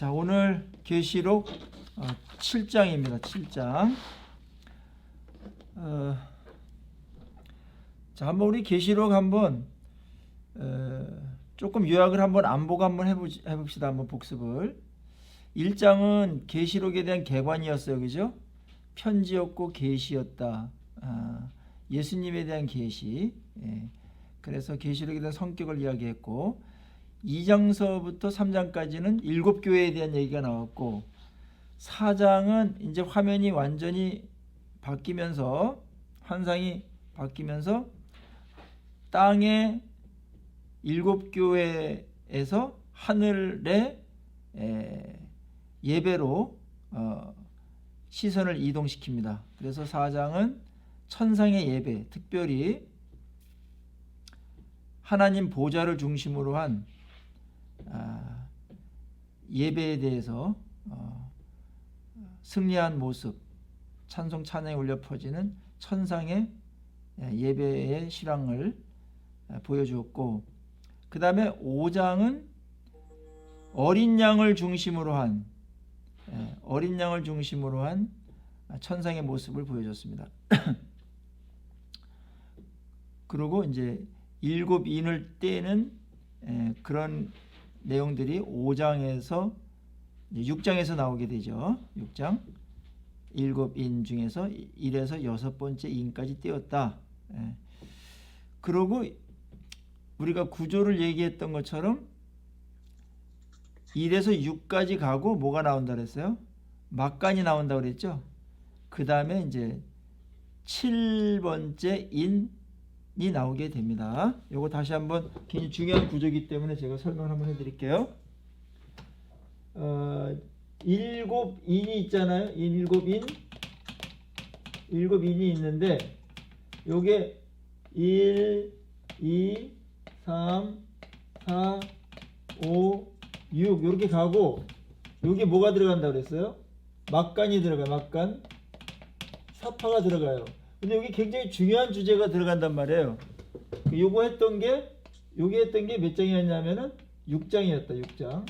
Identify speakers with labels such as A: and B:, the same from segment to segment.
A: 자, 오늘 계시록 7장입니다. 7장. 자, 한번 우리 계시록 한번 조금 요약을 한번 안보고 한번 해봅시다. 한번 복습을. 1장은 계시록에 대한 개관이었어요. 그죠? 편지였고 계시였다. 예수님에 대한 계시. 그래서 계시록에 대한 성격을 이야기했고, 2장서부터 3장까지는 7교회에 대한 얘기가 나왔고, 4장은 이제 화면이 완전히 바뀌면서, 환상이 바뀌면서 땅의 7교회에서 하늘의 예배로 시선을 이동시킵니다. 그래서 4장은 천상의 예배, 특별히 하나님 보좌를 중심으로 한 예배에 대해서 승리한 모습, 찬송 찬양이 울려 퍼지는 천상의 예배의 실황을 보여주었고, 그 다음에 5장은 어린 양을 중심으로 한 천상의 모습을 보여줬습니다. 그리고 이제 7인을 떼는 그런 내용들이 5장에서 6장에서 나오게 되죠. 6장 7인 중에서 1에서 6번째 인까지 떼었다. 그리고 우리가 구조를 얘기했던 것처럼 1에서 6까지 가고 뭐가 나온다 그랬어요? 막간이 나온다 그랬죠. 그 다음에 이제 7번째 인이 나오게 됩니다. 요거 다시 한번 굉장히 중요한 구조이기 때문에 제가 설명을 한번 해드릴게요. 7인이 있잖아요. 7인이 있는데 요게 1, 2, 3, 4, 5, 6 이렇게 가고, 여기 뭐가 들어간다 그랬어요? 막간이 들어가요. 막간, 사파가 들어가요. 근데 여기 굉장히 중요한 주제가 들어간단 말이에요. 요거 했던 게, 여기 했던 게 몇 장이었냐면은 6장이었다. 6장.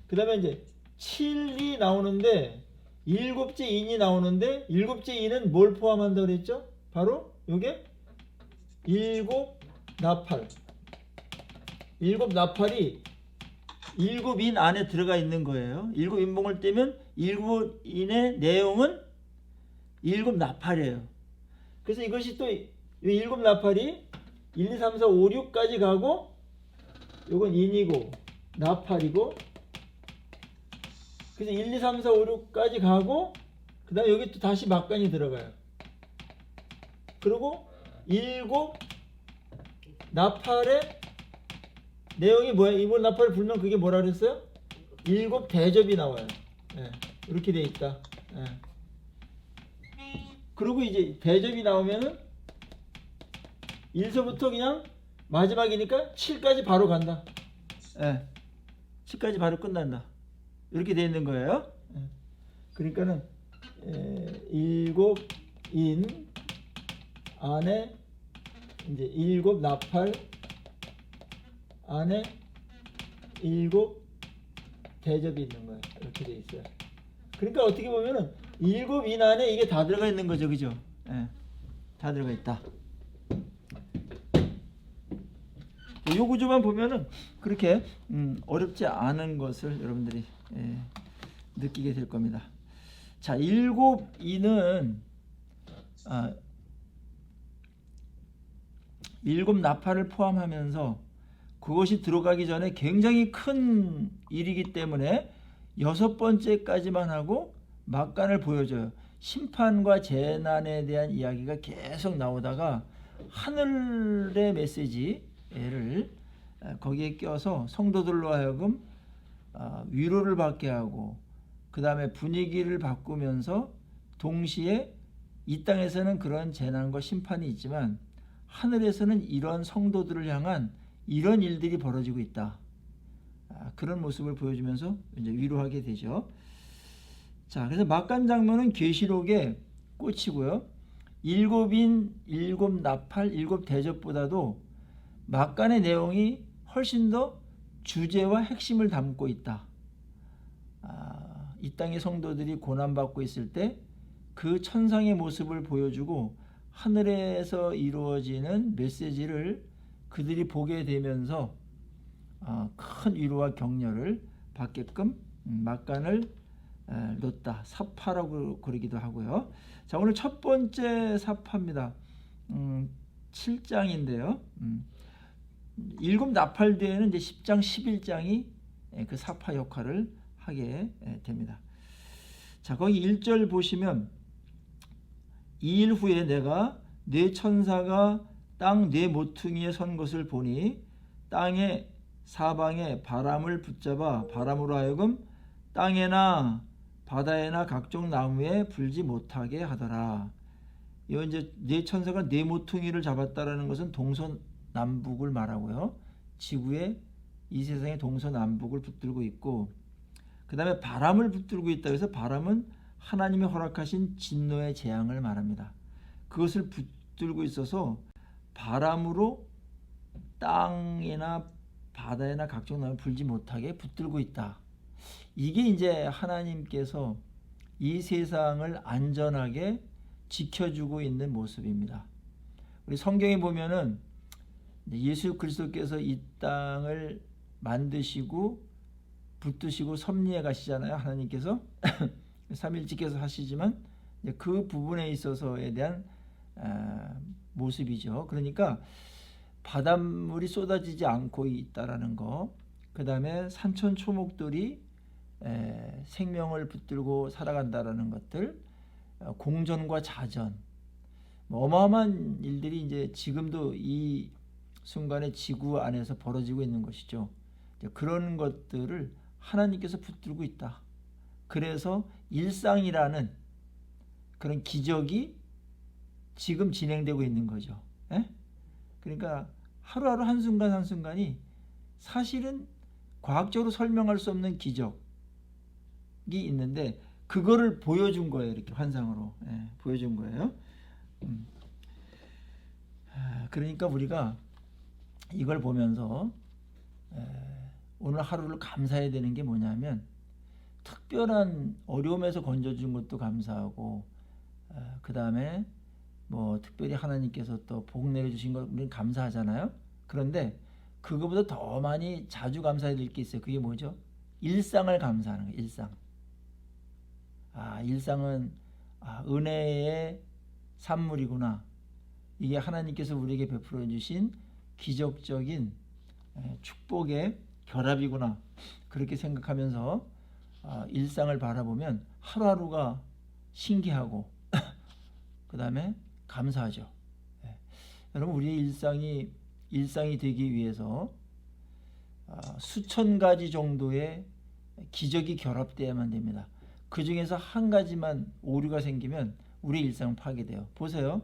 A: 그 다음에 이제 7이 나오는데 7째 인이 나오는데, 7째 인은 뭘 포함한다 그랬죠? 바로 요게 7 나팔. 7 나팔이 7인 안에 들어가 있는 거예요. 7인봉을 떼면 7인의 내용은 7 나팔이에요. 그래서 이것이 또 7 나팔이 1, 2, 3, 4, 5, 6까지 가고, 요건 인이고 나팔이고, 그래서 1, 2, 3, 4, 5, 6까지 가고, 그 다음에 여기 또 다시 막간이 들어가요. 그리고 7 나팔의 내용이 뭐예요? 7 나팔을 불면 그게 뭐라 그랬어요? 7 대접이 나와요. 이렇게 돼 있다. 그리고 이제 대접이 나오면은 1서부터 그냥 마지막이니까 7까지 바로 간다. 7까지 바로 끝난다. 이렇게 돼 있는 거예요. 그러니까는 7인 안에 이제 7 나팔 안에 7 대접이 있는 거예요. 이렇게 돼 있어요. 그러니까 어떻게 보면은 7인 안에 이게 다 들어가 있는 거죠. 그죠? 다 들어가 있다. 요 구조만 보면은 그렇게 어렵지 않은 것을 여러분들이 느끼게 될 겁니다. 자, 7인은 7 나팔을 포함하면서 그것이 들어가기 전에 굉장히 큰 일이기 때문에 6번째까지만 하고 막간을 보여줘요. 심판과 재난에 대한 이야기가 계속 나오다가 하늘의 메시지를 거기에 껴서 성도들로 하여금 위로를 받게 하고, 그 다음에 분위기를 바꾸면서 동시에 이 땅에서는 그런 재난과 심판이 있지만 하늘에서는 이런 성도들을 향한 이런 일들이 벌어지고 있다. 그런 모습을 보여주면서 이제 위로하게 되죠. 자, 그래서 막간 장면은 계시록의 꽃이고요. 7인, 7 나팔, 7 대접보다도 막간의 내용이 훨씬 더 주제와 핵심을 담고 있다. 이 땅의 성도들이 고난받고 있을 때 그 천상의 모습을 보여주고 하늘에서 이루어지는 메시지를 그들이 보게 되면서 큰 위로와 격려를 받게끔 막간을 놓다. 사파라고 그러기도 하고요. 자, 오늘 첫 번째 사파입니다. 7장인데요. 일곱 나팔 뒤에는 이제 10장, 11장이 그 사파 역할을 하게 됩니다. 자, 거기 1절 보시면 2일 후에 내가 네 천사가 땅 네 모퉁이에 선 것을 보니 땅의 사방에 바람을 붙잡아 바람으로 하여금 땅에나 바다에나 각종 나무에 불지 못하게 하더라. 이 이제 네 천사가 네 모퉁이를 잡았다라는 것은 동서남북을 말하고요. 지구에 이 세상의 동서남북을 붙들고 있고, 그 다음에 바람을 붙들고 있다 해서 바람은 하나님이 허락하신 진노의 재앙을 말합니다. 그것을 붙들고 있어서 바람으로 땅이나 바다에나 각종 나무에 불지 못하게 붙들고 있다. 이게 이제 하나님께서 이 세상을 안전하게 지켜주고 있는 모습입니다. 우리 성경에 보면은 예수 그리스도께서 이 땅을 만드시고 붙드시고 섭리해 가시잖아요. 하나님께서 삼일직께서 하시지만 그 부분에 있어서에 대한 모습이죠. 그러니까 바닷물이 쏟아지지 않고 있다라는 거, 그 다음에 산천초목들이 생명을 붙들고 살아간다라는 것들, 공전과 자전, 어마어마한 일들이 이제 지금도 이 순간에 지구 안에서 벌어지고 있는 것이죠. 그런 것들을 하나님께서 붙들고 있다. 그래서 일상이라는 그런 기적이 지금 진행되고 있는 거죠. 그러니까 하루하루 한순간 한순간이 사실은 과학적으로 설명할 수 없는 기적이 있는데 그거를 보여준 거예요. 이렇게 환상으로 보여준 거예요. 그러니까 우리가 이걸 보면서 오늘 하루를 감사해야 되는 게 뭐냐면, 특별한 어려움에서 건져준 것도 감사하고, 그 다음에 뭐 특별히 하나님께서 또 복 내려주신 것 우리는 감사하잖아요. 그런데 그거보다 더 많이 자주 감사해야 될 게 있어요. 그게 뭐죠? 일상을 감사하는 거예요. 일상. 일상은 은혜의 산물이구나. 이게 하나님께서 우리에게 베풀어 주신 기적적인 축복의 결합이구나. 그렇게 생각하면서 일상을 바라보면 하루하루가 신기하고 그 다음에 감사하죠. 여러분, 우리의 일상이 되기 위해서 수천 가지 정도의 기적이 결합되어야만 됩니다. 그 중에서 한 가지만 오류가 생기면 우리 일상은 파괴돼요. 보세요.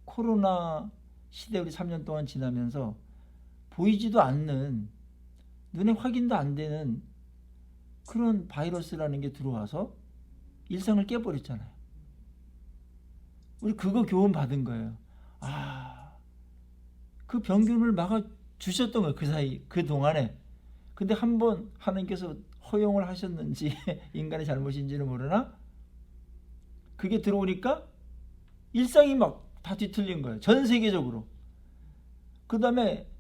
A: 코로나 시대 우리 3년 동안 지나면서 보이지도 않는, 눈에 확인도 안 되는 그런 바이러스라는 게 들어와서 일상을 깨버렸잖아요. 우리 그거 교훈 받은 거예요. 그 병균을 막아 주셨던 거예요. 그 사이, 그 동안에. 근데 한번 하나님께서 허용을 하셨는지 인간의 잘못인지는 모르나 그게 들어오니까 일상이 막 다 뒤틀린 거예요. 전 세계적으로. 그 다음에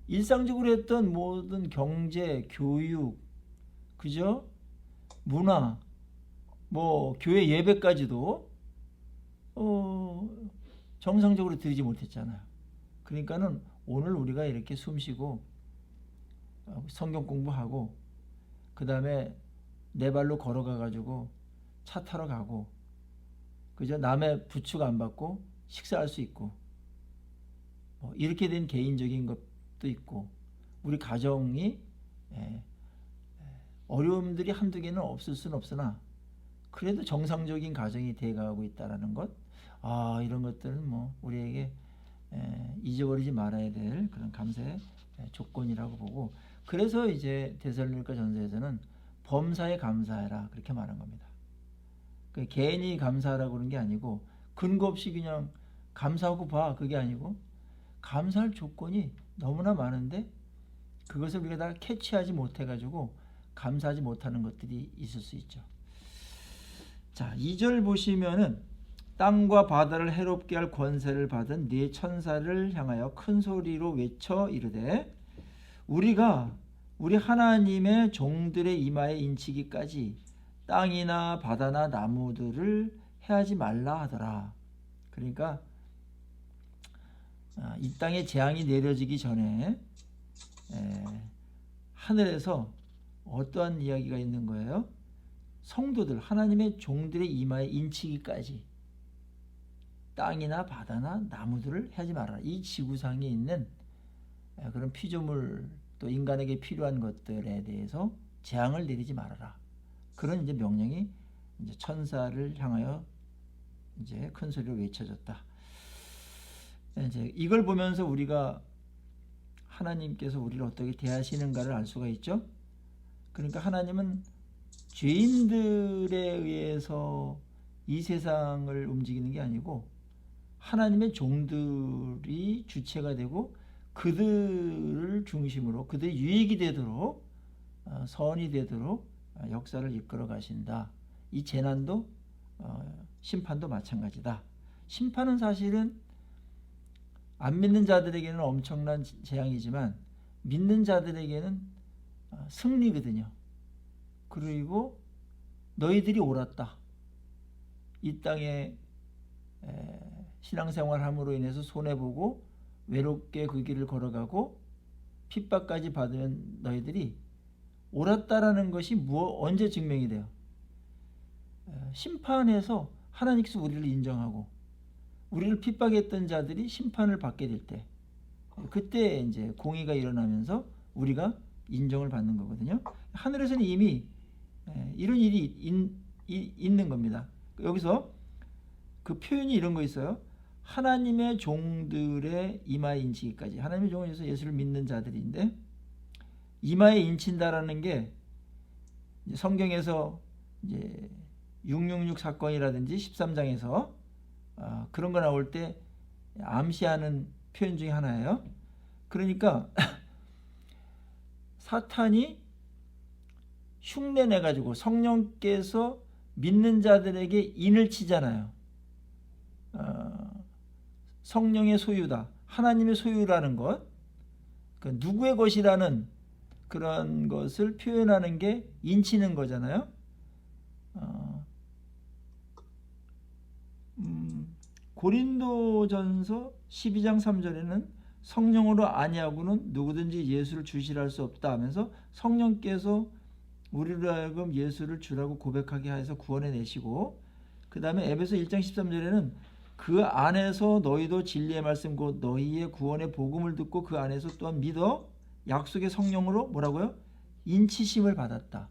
A: 일상적으로 했던 모든 경제, 교육, 그죠? 문화, 뭐 교회 예배까지도 정상적으로 드리지 못했잖아요. 그러니까는 오늘 우리가 이렇게 숨쉬고 성경 공부하고 그 다음에 내 발로 걸어가 가지고 차 타러 가고, 그죠? 남의 부축 안 받고 식사할 수 있고, 이렇게 된 개인적인 것도 있고, 우리 가정이 어려움들이 한두 개는 없을 수는 없으나 그래도 정상적인 가정이 돼가고 있다는 것, 이런 것들은 뭐 우리에게 잊어버리지 말아야 될 그런 감사의 조건이라고 보고, 그래서 이제 데살로니가 전서에서는 범사에 감사해라 그렇게 말한 겁니다. 개인이 감사하라고 그런 게 아니고 근거 없이 그냥 감사하고 봐, 그게 아니고 감사할 조건이 너무나 많은데 그것을 우리가 다 캐치하지 못해가지고 감사하지 못하는 것들이 있을 수 있죠. 자, 2절 보시면은 땅과 바다를 해롭게 할 권세를 받은 네 천사를 향하여 큰 소리로 외쳐 이르되 우리가 우리 하나님의 종들의 이마에 인치기까지 땅이나 바다나 나무들을 해하지 말라 하더라. 그러니까 이 땅에 재앙이 내려지기 전에 하늘에서 어떠한 이야기가 있는 거예요? 성도들, 하나님의 종들의 이마에 인치기까지 땅이나 바다나 나무들을 하지 말아라. 이 지구상에 있는 그런 피조물 또 인간에게 필요한 것들에 대해서 재앙을 내리지 말아라. 그런 이제 명령이 이제 천사를 향하여 이제 큰 소리로 외쳐졌다. 이제 이걸 보면서 우리가 하나님께서 우리를 어떻게 대하시는가를 알 수가 있죠. 그러니까 하나님은 죄인들에 의해서 이 세상을 움직이는 게 아니고 하나님의 종들이 주체가 되고 그들을 중심으로 그들의 유익이 되도록 선이 되도록 역사를 이끌어 가신다. 이 재난도 심판도 마찬가지다. 심판은 사실은 안 믿는 자들에게는 엄청난 재앙이지만 믿는 자들에게는 승리거든요. 그리고 너희들이 옳았다. 이 땅에 신앙생활함으로 인해서 손해보고 외롭게 그 길을 걸어가고 핍박까지 받으면 너희들이 옳았다라는 것이 언제 증명이 돼요? 심판에서 하나님께서 우리를 인정하고 우리를 핍박했던 자들이 심판을 받게 될 때, 그때 이제 공의가 일어나면서 우리가 인정을 받는 거거든요. 하늘에서는 이미 이런 일이 있는 겁니다. 여기서 그 표현이 이런 거 있어요. 하나님의 종들의 이마에 인치기까지. 하나님의 종은 예수를 믿는 자들인데 이마에 인친다라는 게 성경에서 이제 666 사건이라든지 13장에서 그런 거 나올 때 암시하는 표현 중에 하나예요. 그러니까 사탄이 흉내 가지고 성령께서 믿는 자들에게 인을 치잖아요. 성령의 소유다. 하나님의 소유라는 것. 그러니까 누구의 것이라는 그런 것을 표현하는 게 인치는 거잖아요. 고린도전서 12장 3절에는 성령으로 아니하고는 누구든지 예수를 주시라 할 수 없다 하면서 성령께서 우리로 하여금 예수를 주라고 고백하게 하여서 구원해 내시고, 그 다음에 에베소 1장 13절에는 그 안에서 너희도 진리의 말씀 곧 너희의 구원의 복음을 듣고 그 안에서 또한 믿어 약속의 성령으로 뭐라고요? 인치심을 받았다.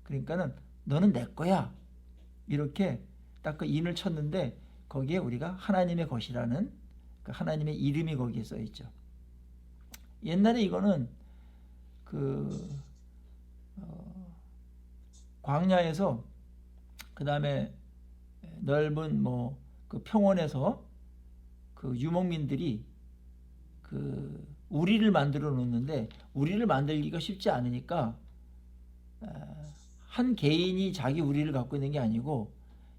A: 그러니까는 너는 내 거야. 이렇게 딱 그 인을 쳤는데 거기에 우리가 하나님의 것이라는 그 하나님의 이름이 거기에 써 있죠. 옛날에 이거는 광야에서 그 다음에 넓은 그 평원에서 그 유목민들이 그 우리를 만들어 놓는데 우리를 만들기가 쉽지 않으니까 한 개인이 자기 우리를 갖고 있는 게 아니고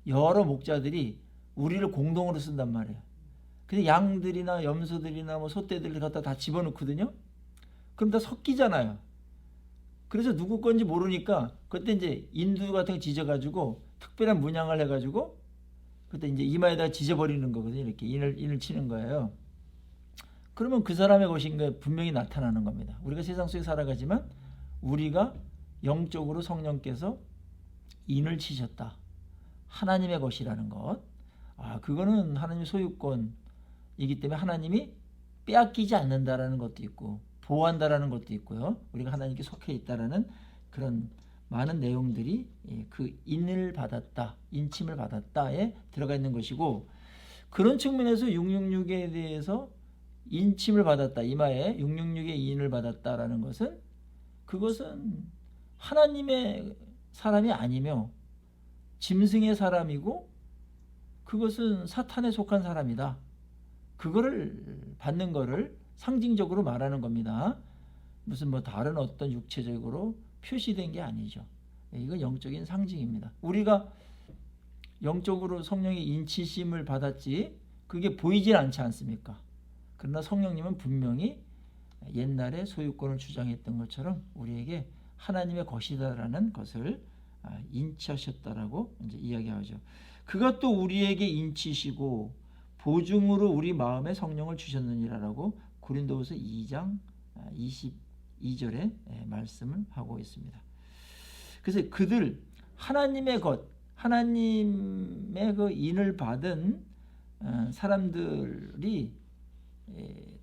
A: 여러 목자들이 우리를 공동으로 쓴단 말이에요. 근데 양들이나 염소들이나 소떼들을 갖다 다 집어넣거든요. 그럼 다 섞이잖아요. 그래서 누구 건지 모르니까 그때 이제 인두 같은 거 지져가지고 특별한 문양을 해가지고 그때 이제 이마에다 지져버리는 거거든요. 이렇게 인을 치는 거예요. 그러면 그 사람의 것인 게 분명히 나타나는 겁니다. 우리가 세상 속에 살아가지만 우리가 영적으로 성령께서 인을 치셨다. 하나님의 것이라는 것. 그거는 하나님의 소유권이기 때문에 하나님이 빼앗기지 않는다라는 것도 있고 보호한다라는 것도 있고요. 우리가 하나님께 속해 있다라는 그런 많은 내용들이 그 인을 받았다, 인침을 받았다에 들어가 있는 것이고, 그런 측면에서 666에 대해서 인침을 받았다, 이마에 666의 인을 받았다라는 것은 그것은 하나님의 사람이 아니며 짐승의 사람이고 그것은 사탄에 속한 사람이다. 그거를 받는 거를 상징적으로 말하는 겁니다. 무슨 다른 어떤 육체적으로 표시된 게 아니죠. 이건 영적인 상징입니다. 우리가 영적으로 성령의 인치심을 받았지 그게 보이질 않지 않습니까? 그러나 성령님은 분명히 옛날에 소유권을 주장했던 것처럼 우리에게 하나님의 것이다라는 것을 인치하셨다라고 이제 이야기하죠. 그가 또 우리에게 인치시고 보증으로 우리 마음에 성령을 주셨느니라라고 고린도후서 2장 22절에 말씀을 하고 있습니다. 그래서 그들 하나님의 것, 하나님의 그 인을 받은 사람들이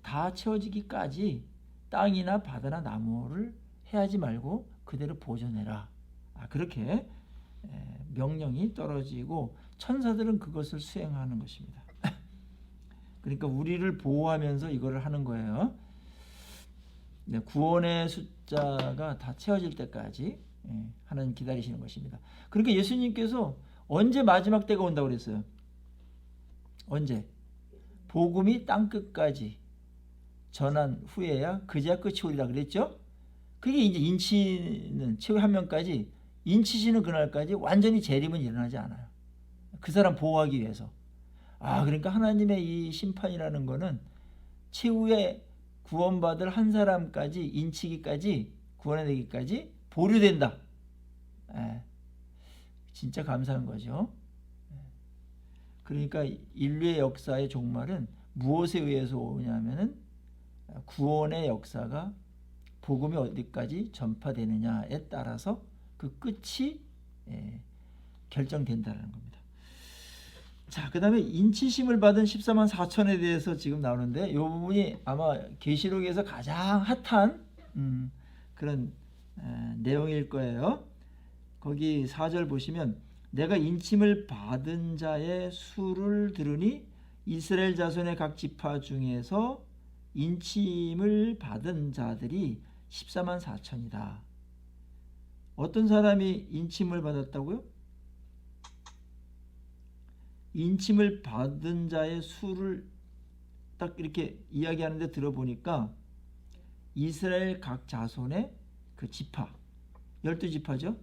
A: 다 채워지기까지 땅이나 바다나 나무를 해하지 말고 그대로 보존해라. 그렇게 명령이 떨어지고 천사들은 그것을 수행하는 것입니다. 그러니까 우리를 보호하면서 이거를 하는 거예요. 구원의 숫자가 다 채워질 때까지 하나님 기다리시는 것입니다. 그러니까 예수님께서 언제 마지막 때가 온다고 그랬어요? 언제? 복음이 땅끝까지 전한 후에야 그제야 끝이 오리라 그랬죠? 그게 이제 인치는 최후 한 명까지 인치시는 그날까지 완전히 재림은 일어나지 않아요. 그 사람 보호하기 위해서. 그러니까 하나님의 이 심판이라는 거는 최후에 구원받을 한 사람까지 인치기까지 구원되기까지 보류된다. 진짜 감사한 거죠. 그러니까 인류의 역사의 종말은 무엇에 의해서 오냐면은 구원의 역사가 복음이 어디까지 전파되느냐에 따라서 그 끝이 결정된다는 겁니다. 자, 그 다음에 인치심을 받은 14만 4천에 대해서 지금 나오는데 이 부분이 아마 계시록에서 가장 핫한 그런 내용일 거예요. 거기 4절 보시면 내가 인침을 받은 자의 수를 들으니 이스라엘 자손의 각 지파 중에서 인침을 받은 자들이 14만 4천이다. 어떤 사람이 인침을 받았다고요? 인침을 받은 자의 수를 딱 이렇게 이야기하는데 들어보니까 이스라엘 각 자손의 그 지파 12지파죠.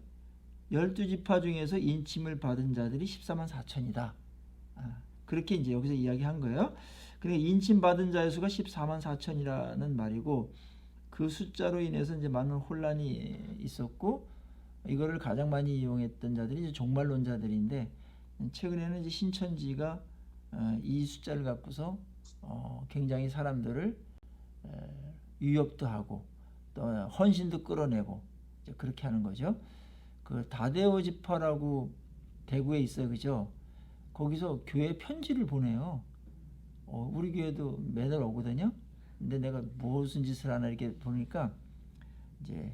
A: 12지파 중에서 인침을 받은 자들이 14만 4천이다. 그렇게 이제 여기서 이야기한 거예요. 그러니까 인침 받은 자의 수가 14만 4천이라는 말이고 그 숫자로 인해서 이제 많은 혼란이 있었고 이거를 가장 많이 이용했던 자들이 이제 종말론자들인데 최근에는 이제 신천지가 이 숫자를 갖고서 굉장히 사람들을 위협도 하고 또 헌신도 끌어내고 이제 그렇게 하는 거죠. 그 다데오 지파라고 대구에 있어요, 그죠? 거기서 교회 편지를 보내요. 우리 교회도 매달 오거든요. 근데 내가 무슨 짓을 하나 이렇게 보니까 이제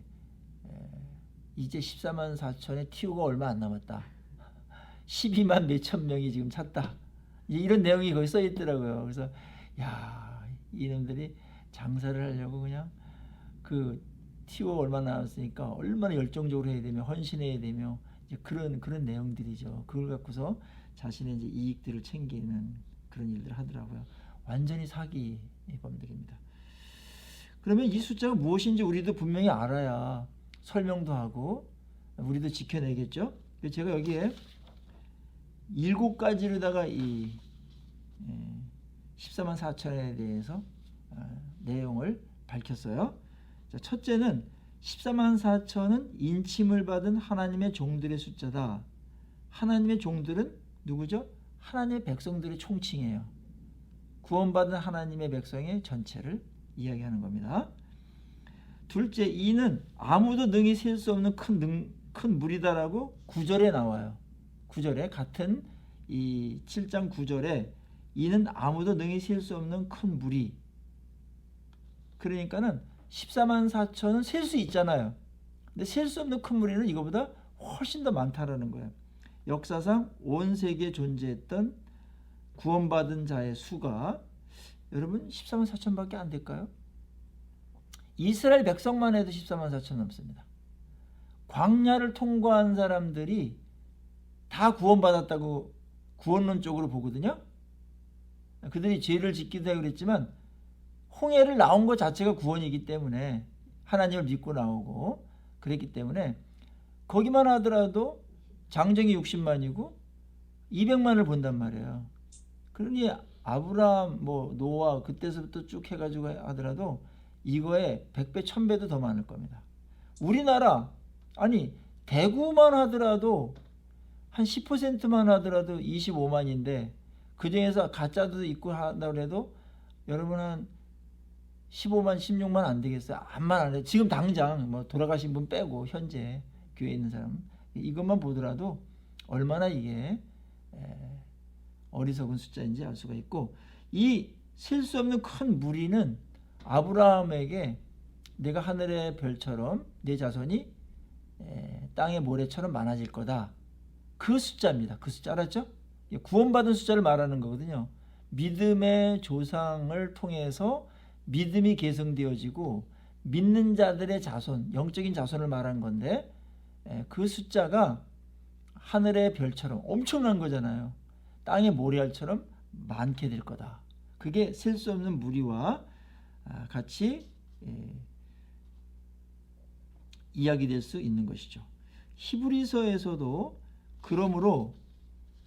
A: 14만 4천에 TO가 얼마 안 남았다. 12만 몇천 명이 지금 찼다. 이런 내용이 거기 써 있더라고요. 그래서 야, 이놈들이 장사를 하려고 그냥 그 TO가 얼마 남았으니까 얼마나 열정적으로 해야 되며 헌신해야 되며 이제 그런 내용들이죠. 그걸 갖고서 자신의 이제 이익들을 챙기는 그런 일들을 하더라고요. 완전히 사기범들입니다. 그러면 이 숫자가 무엇인지 우리도 분명히 알아야 설명도 하고 우리도 지켜내겠죠. 제가 여기에 7가지로다가 이 14만 4천에 대해서 내용을 밝혔어요. 자, 첫째는 14만 4천은 인침을 받은 하나님의 종들의 숫자다. 하나님의 종들은 누구죠? 하나님의 백성들의 총칭이에요. 구원받은 하나님의 백성의 전체를 이야기하는 겁니다. 둘째, 이는 아무도 능히 셀 수 없는 큰 물이다라고 9절에 나와요. 9절에 같은 이 7장 9절에 이는 아무도 능히 셀 수 없는 큰 물이, 그러니까는 14만 4천은 셀 수 있잖아요. 근데 셀 수 없는 큰 무리는 이거보다 훨씬 더 많다라는 거예요. 역사상 온 세계에 존재했던 구원받은 자의 수가 여러분 14만 4천밖에 안 될까요? 이스라엘 백성만 해도 14만 4천 넘습니다. 광야를 통과한 사람들이 다 구원받았다고 구원론적으로 보거든요. 그들이 죄를 짓기도 하고 그랬지만 홍해를 나온 것 자체가 구원이기 때문에 하나님을 믿고 나오고 그랬기 때문에 거기만 하더라도 장정이 60만이고 200만을 본단 말이에요. 그러니 아브라함, 뭐 노아 그때서부터 쭉 해가지고 하더라도 이거에 100배, 1000배도 더 많을 겁니다. 우리나라 아니 대구만 하더라도 한 10%만 하더라도 25만인데 그 중에서 가짜도 있고 한다고 해도 여러분 한 15만, 16만 안 되겠어요? 암만 안 해. 지금 당장 뭐 돌아가신 분 빼고 현재 교회에 있는 사람 이것만 보더라도 얼마나 이게 어리석은 숫자인지 알 수가 있고, 이 셀 수 없는 큰 무리는 아브라함에게 내가 하늘의 별처럼 내 자손이 땅의 모래처럼 많아질 거다. 그 숫자입니다. 그 숫자 알았죠? 구원받은 숫자를 말하는 거거든요. 믿음의 조상을 통해서 믿음이 계승되어지고 믿는 자들의 자손, 영적인 자손을 말한 건데 그 숫자가 하늘의 별처럼 엄청난 거잖아요. 땅의 모래알처럼 많게 될 거다. 그게 셀 수 없는 무리와 같이 이야기될 수 있는 것이죠. 히브리서에서도 그러므로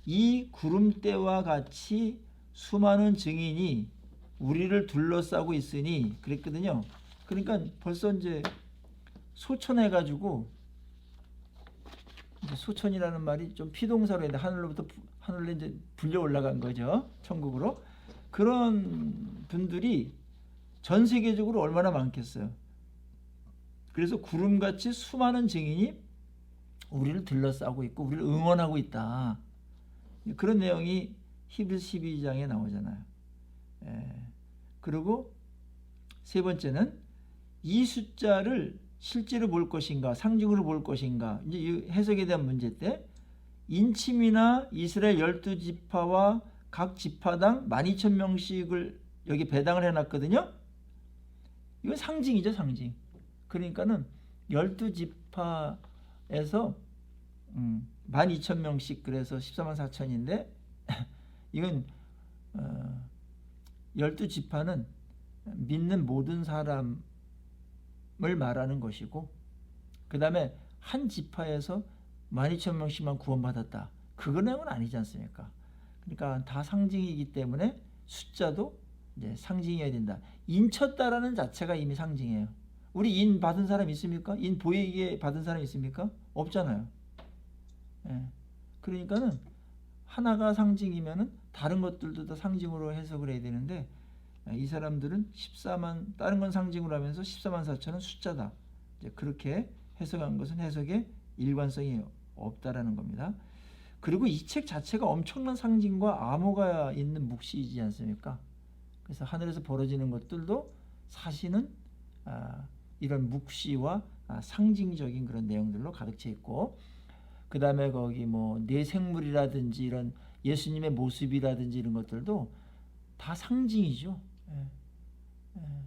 A: 이 구름대와 같이 수많은 증인이 우리를 둘러싸고 있으니 그랬거든요. 그러니까 벌써 이제 소천해가지고, 이제 소천이라는 말이 좀 피동사로 했는데 하늘로 이제 불려 올라간 거죠. 천국으로. 그런 분들이 전 세계적으로 얼마나 많겠어요. 그래서 구름같이 수많은 증인이 우리를 둘러싸고 있고 우리를 응원하고 있다. 그런 내용이 히브리서 12장에 나오잖아요. 그리고 세 번째는 이 숫자를 실제로 볼 것인가 상징으로 볼 것인가, 이제 이 해석에 대한 문제 때 인침이나 이스라엘 12지파와 각 지파당 12,000명씩을 여기 배당을 해놨거든요. 이건 상징이죠, 상징. 그러니까는 12지파에서 12,000명씩 그래서 14만 4천인데 이건 12지파는 믿는 모든 사람을 말하는 것이고, 그 다음에 한 지파에서 12,000명씩만 구원받았다. 그거 내용은 아니지 않습니까? 그러니까 다 상징이기 때문에 숫자도 이제 상징이어야 된다. 인쳤다라는 자체가 이미 상징이에요. 우리 인 받은 사람 있습니까? 인 보이게 받은 사람 있습니까? 없잖아요. 그러니까는 하나가 상징이면은 다른 것들도 다 상징으로 해석을 해야 되는데, 이 사람들은 14만, 다른 건 상징으로 하면서 14만 4천은 숫자다. 이제 그렇게 해석한 것은 해석에 일관성이 없다라는 겁니다. 그리고 이 책 자체가 엄청난 상징과 암호가 있는 묵시이지 않습니까? 그래서 하늘에서 벌어지는 것들도 사실은 이런 묵시와 상징적인 그런 내용들로 가득 차 있고, 그 다음에 거기 뭐 내생물이라든지 이런 예수님의 모습이라든지 이런 것들도 다 상징이죠.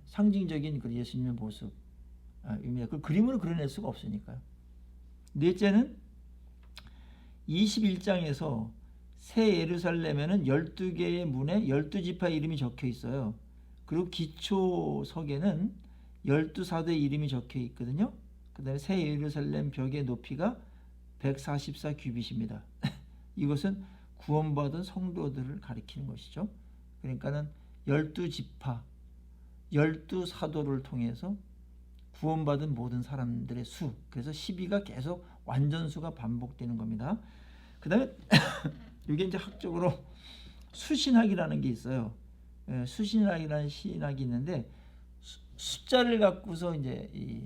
A: 상징적인 그 예수님의 모습, 그 그림으로 그려낼 수가 없으니까요. 넷째는 21장에서 새 예루살렘에는 12개의 문에 12지파 이름이 적혀 있어요. 그리고 기초석에는 12사도의 이름이 적혀 있거든요. 그 다음에 새 예루살렘 벽의 높이가 144규빗입니다. 이것은 구원받은 성도들을 가리키는 것이죠. 그러니까는 12지파, 12사도를 통해서 구원받은 모든 사람들의 수, 그래서 12가 계속 완전수가 반복되는 겁니다. 그 다음에 이게 이제 학적으로 수신학이라는 게 있어요. 수신학이라는 신학이 있는데 숫자를 갖고서 이제 이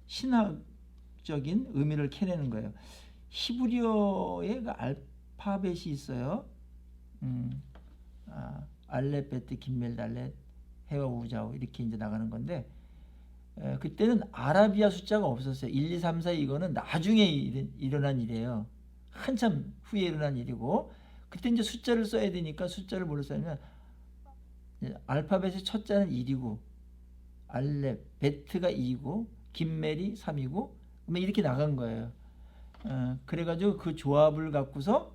A: 신학적인 의미를 캐내는 거예요. 히브리어의 그 알파벳이 있어요. 알렛, 베트, 김멜, 달렛, 해와 우자우 이렇게 이제 나가는 건데, 그때는 아라비아 숫자가 없었어요. 1, 2, 3, 4 이거는 나중에 일어난 일이에요. 한참 후에 일어난 일이고, 그때 이제 숫자를 써야 되니까 숫자를 뭘로 써냐면 알파벳의 첫 자는 1이고 알렙, 베트가 2고 김멜이 3이고 이렇게 나간 거예요. 그래가지고 그 조합을 갖고서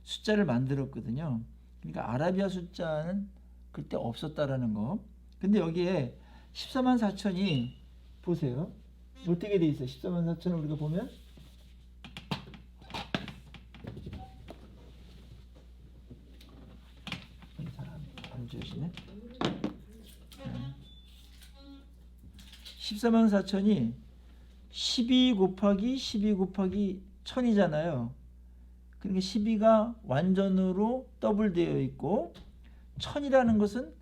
A: 숫자를 만들었거든요. 그러니까 아라비아 숫자는 그때 없었다라는 거. 근데 여기에 14만 4천이 보세요. 어떻게 돼 있어요? 14만 4천을 우리가 보면 안 주시네. 14만 4천이 12 곱하기 12 곱하기 1000이잖아요. 그러니까 12가 완전으로 더블 되어 있고 1000이라는 것은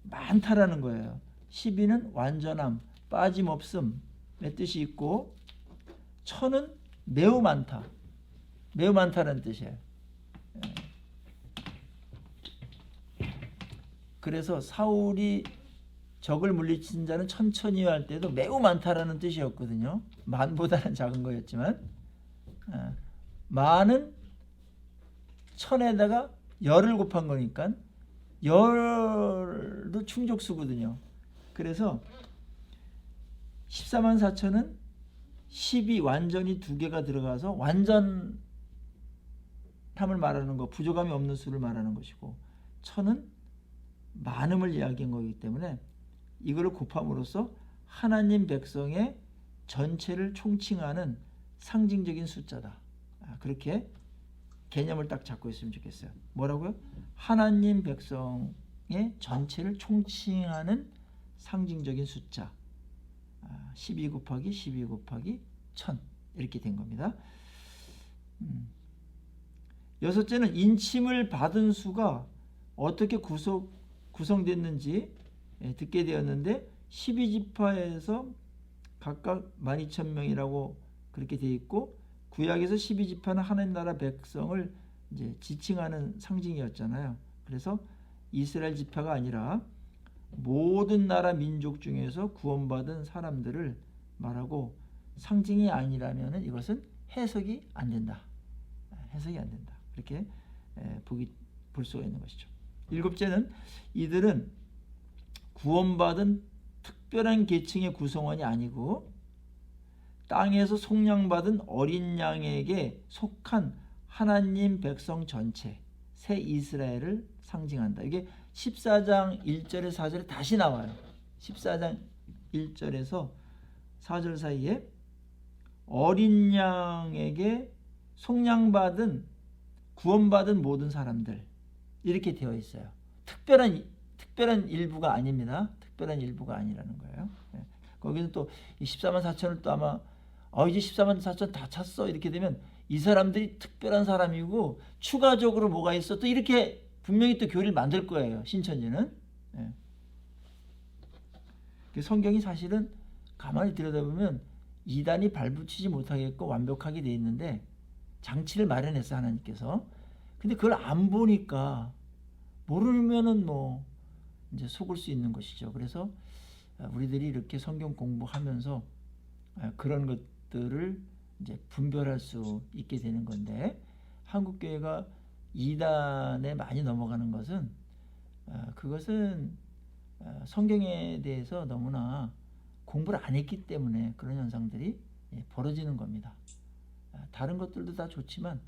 A: 많다라는 거예요. 12는 완전함, 빠짐없음의 뜻이 있고 1000은 매우 많다. 매우 많다는 뜻이에요. 그래서 사울이 적을 물리친 자는 천천히 할 때도 매우 많다라는 뜻이었거든요. 만보다는 작은 거였지만 만은 천에다가 열을 곱한 거니까 열도 충족수거든요. 그래서 14만 4천은 10이 완전히 두 개가 들어가서 완전함을 말하는 거, 부족함이 없는 수를 말하는 것이고 천은 많음을 이야기한 거기 때문에 이거를 곱함으로써 하나님 백성의 전체를 총칭하는 상징적인 숫자다. 그렇게 개념을 딱 잡고 있으면 좋겠어요. 뭐라고요? 하나님 백성의 전체를 총칭하는 상징적인 숫자 12 곱하기 12 곱하기 1000 이렇게 된 겁니다. 여섯째는 인침을 받은 수가 어떻게 구성됐는지 듣게 되었는데 12지파에서 각각 12,000명이라고 그렇게 되어 있고 구약에서 12지파는 하나님 나라 백성을 이제 지칭하는 상징이었잖아요. 그래서 이스라엘 지파가 아니라 모든 나라 민족 중에서 구원받은 사람들을 말하고 상징이 아니라면 이것은 해석이 안 된다. 해석이 안 된다. 그렇게 볼 수가 있는 것이죠. 일곱째는 이들은 구원받은 특별한 계층의 구성원이 아니고 땅에서 속량받은 어린 양에게 속한 하나님 백성 전체 새 이스라엘을 상징한다. 이게 14장 1절에 4절에 다시 나와요. 14장 1절에서 4절 사이에 어린 양에게 속량받은 구원받은 모든 사람들 이렇게 되어 있어요. 특별한 일부가 아닙니다. 특별한 일부가 아니라는 거예요. 거기는 또 14만 4천을 또 아마 이제 14만 4천 다 찼어 이렇게 되면 이 사람들이 특별한 사람이고 추가적으로 뭐가 있어 또 이렇게 분명히 또 교리를 만들 거예요. 신천지는. 성경이 사실은 가만히 들여다보면 이단이 발붙이지 못하게끔 완벽하게 되어 있는데 장치를 마련했어 하나님께서. 근데 그걸 안 보니까 모르면은 뭐 이제 속을 수 있는 것이죠. 그래서 우리들이 이렇게 성경 공부하면서 그런 것들을 이제 분별할 수 있게 되는 건데 한국 교회가 이단에 많이 넘어가는 것은 그것은 성경에 대해서 너무나 공부를 안 했기 때문에 그런 현상들이 벌어지는 겁니다. 다른 것들도 다 좋지만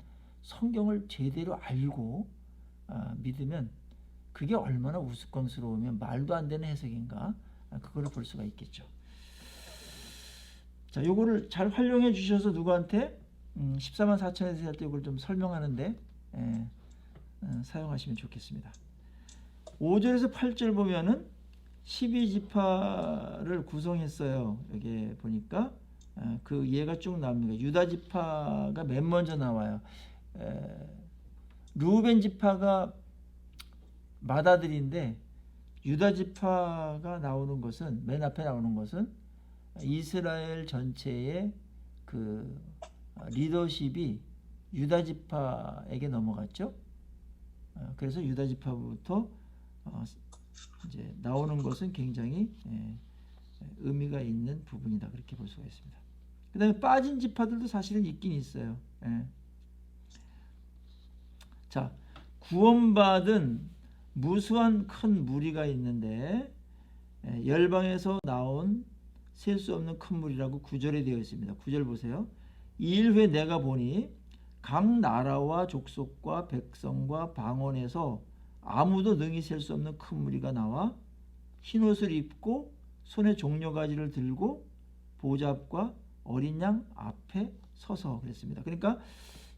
A: 성경을 제대로 알고 믿으면 그게 얼마나 우스꽝스러우면 말도 안 되는 해석인가 그거를 볼 수가 있겠죠. 자, 요거를 잘 활용해 주셔서 누구한테 14만 4천에서 할 때 이걸 좀 설명하는데 사용하시면 좋겠습니다. 5절에서 8절 보면은 12지파를 구성했어요. 여기 보니까 그 예가 쭉 나옵니다. 유다 지파가 맨 먼저 나와요. 루벤 지파가 맏아들인데 유다 지파가 나오는 것은 맨 앞에 나오는 것은 이스라엘 전체의 그 리더십이 유다 지파에게 넘어갔죠. 그래서 유다 지파부터 이제 나오는 것은 굉장히 의미가 있는 부분이다 그렇게 볼 수가 있습니다. 그 다음에 빠진 지파들도 사실은 있긴 있어요. 자, 구원받은 무수한 큰 무리가 있는데 열방에서 나온 셀 수 없는 큰 무리라고 9절에 되어 있습니다. 9절 보세요. 이 일 후에 내가 보니 각 나라와 족속과 백성과 방언에서 아무도 능히 셀 수 없는 큰 무리가 나와 흰옷을 입고 손에 종려가지를 들고 보좌 앞과 어린 양 앞에 서서 그랬습니다. 그러니까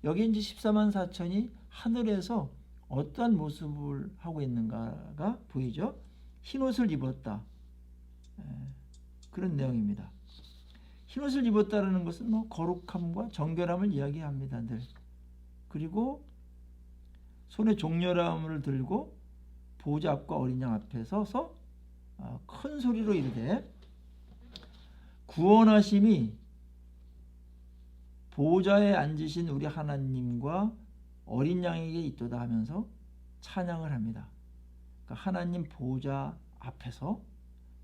A: 여기 이제 14만 4천이 하늘에서 어떠한 모습을 하고 있는가가 보이죠. 흰옷을 입었다. 그런 내용입니다. 흰옷을 입었다라는 것은 뭐 거룩함과 정결함을 이야기합니다. 늘. 그리고 손에 종려나무를 들고 보좌 앞과 어린 양 앞에 서서 큰 소리로 이르되 구원하심이 보좌에 앉으신 우리 하나님과 어린 양에게 있도다 하면서 찬양을 합니다. 그러니까 하나님 보좌 앞에서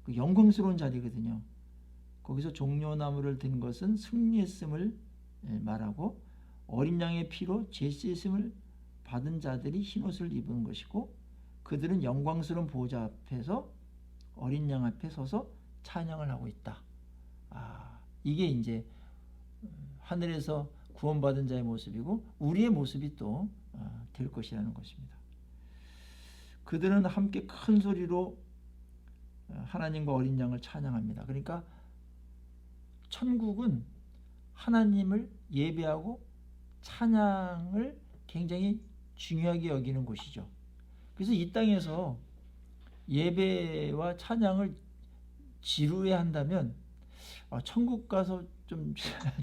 A: 그 영광스러운 자리거든요. 거기서 종려나무를 든 것은 승리했음을 말하고 어린 양의 피로 죄 씻음을 받은 자들이 흰옷을 입은 것이고 그들은 영광스러운 보좌 앞에서 어린 양 앞에 서서 찬양을 하고 있다. 이게 이제 하늘에서 구원받은 자의 모습이고 우리의 모습이 또 될 것이라는 것입니다. 그들은 함께 큰 소리로 하나님과 어린 양을 찬양합니다. 그러니까 천국은 하나님을 예배하고 찬양을 굉장히 중요하게 여기는 곳이죠. 그래서 이 땅에서 예배와 찬양을 지루해 한다면 천국 가서 좀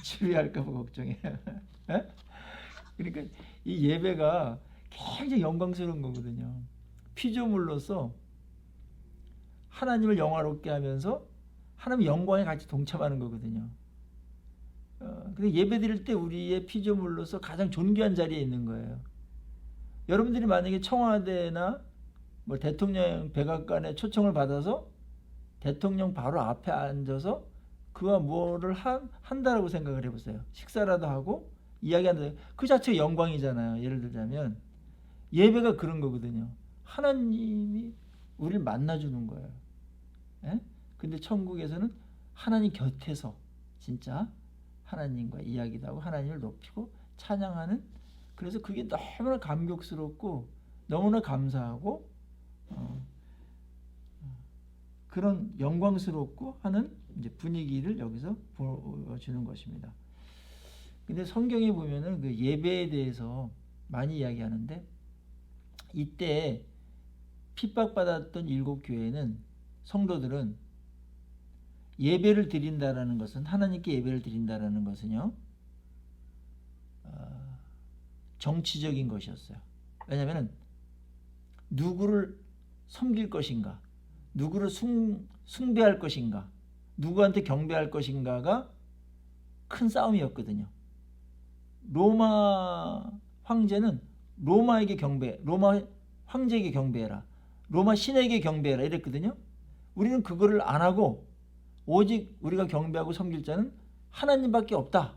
A: 지루해할까 봐 걱정해요. 그러니까 이 예배가 굉장히 영광스러운 거거든요. 피조물로서 하나님을 영화롭게 하면서 하나님의 영광에 같이 동참하는 거거든요. 근데 예배 드릴 때 우리의 피조물로서 가장 존귀한 자리에 있는 거예요. 여러분들이 만약에 청와대나 뭐 대통령 백악관에 초청을 받아서 대통령 바로 앞에 앉아서 그가 뭐를 한다라고 생각을 해보세요. 식사라도 하고 이야기한다. 그 자체가 영광이잖아요. 예를 들자면 예배가 그런 거거든요. 하나님이 우리를 만나주는 거예요. 근데 천국에서는 하나님 곁에서 진짜 하나님과 이야기도 하고 하나님을 높이고 찬양하는, 그래서 그게 너무나 감격스럽고 너무나 감사하고 그런 영광스럽고 하는 이제 분위기를 여기서 보여주는 것입니다. 근데 성경에 보면은 그 예배에 대해서 많이 이야기하는데 이때 핍박받았던 7교회는 성도들은 예배를 드린다라는 것은, 하나님께 예배를 드린다라는 것은요 정치적인 것이었어요. 왜냐하면 누구를 섬길 것인가, 누구를 숭배할 것인가, 누구한테 경배할 것인가가 큰 싸움이었거든요. 로마 황제는 로마에게 경배, 로마 황제에게 경배해라, 로마 신에게 경배해라 이랬거든요. 우리는 그거를 안 하고 오직 우리가 경배하고 섬길 자는 하나님밖에 없다.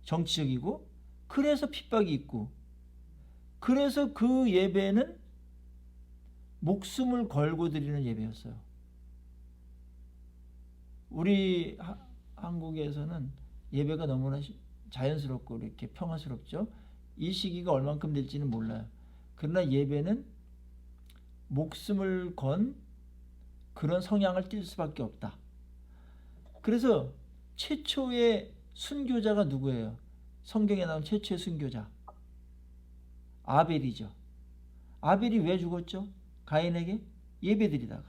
A: 정치적이고, 그래서 핍박이 있고, 그래서 그 예배는 목숨을 걸고 드리는 예배였어요. 우리 한국에서는 예배가 너무나 자연스럽고 이렇게 평화스럽죠. 이 시기가 얼만큼 될지는 몰라요. 그러나 예배는 목숨을 건 그런 성향을 띌 수밖에 없다. 그래서 최초의 순교자가 누구예요? 성경에 나온 최초의 순교자 아벨이죠. 아벨이 왜 죽었죠? 가인에게 예배드리다가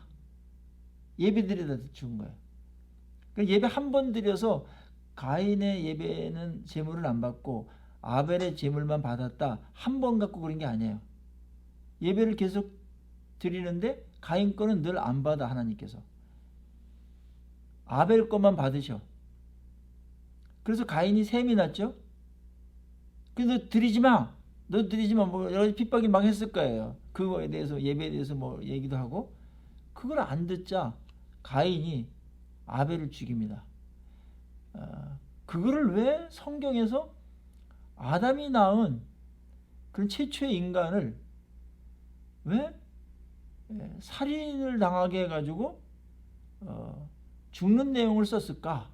A: 죽은 거예요. 그러니까 예배 한 번 드려서 가인의 예배는 제물을 안 받고 아벨의 제물만 받았다, 한 번 갖고 그런 게 아니에요. 예배를 계속 드리는데 가인 거는 늘 안 받아. 하나님께서 아벨 것만 받으셔. 그래서 가인이 셈이 났죠. 그래서 드리지 마, 너 드리지 마, 뭐 여러 가지 핍박이 막 했을 거예요. 그거에 대해서, 예배에 대해서 뭐 얘기도 하고. 그걸 안 듣자 가인이 아벨을 죽입니다. 그거를 왜 성경에서 아담이 낳은 그런 최초의 인간을 왜 살인을 당하게 해가지고 죽는 내용을 썼을까?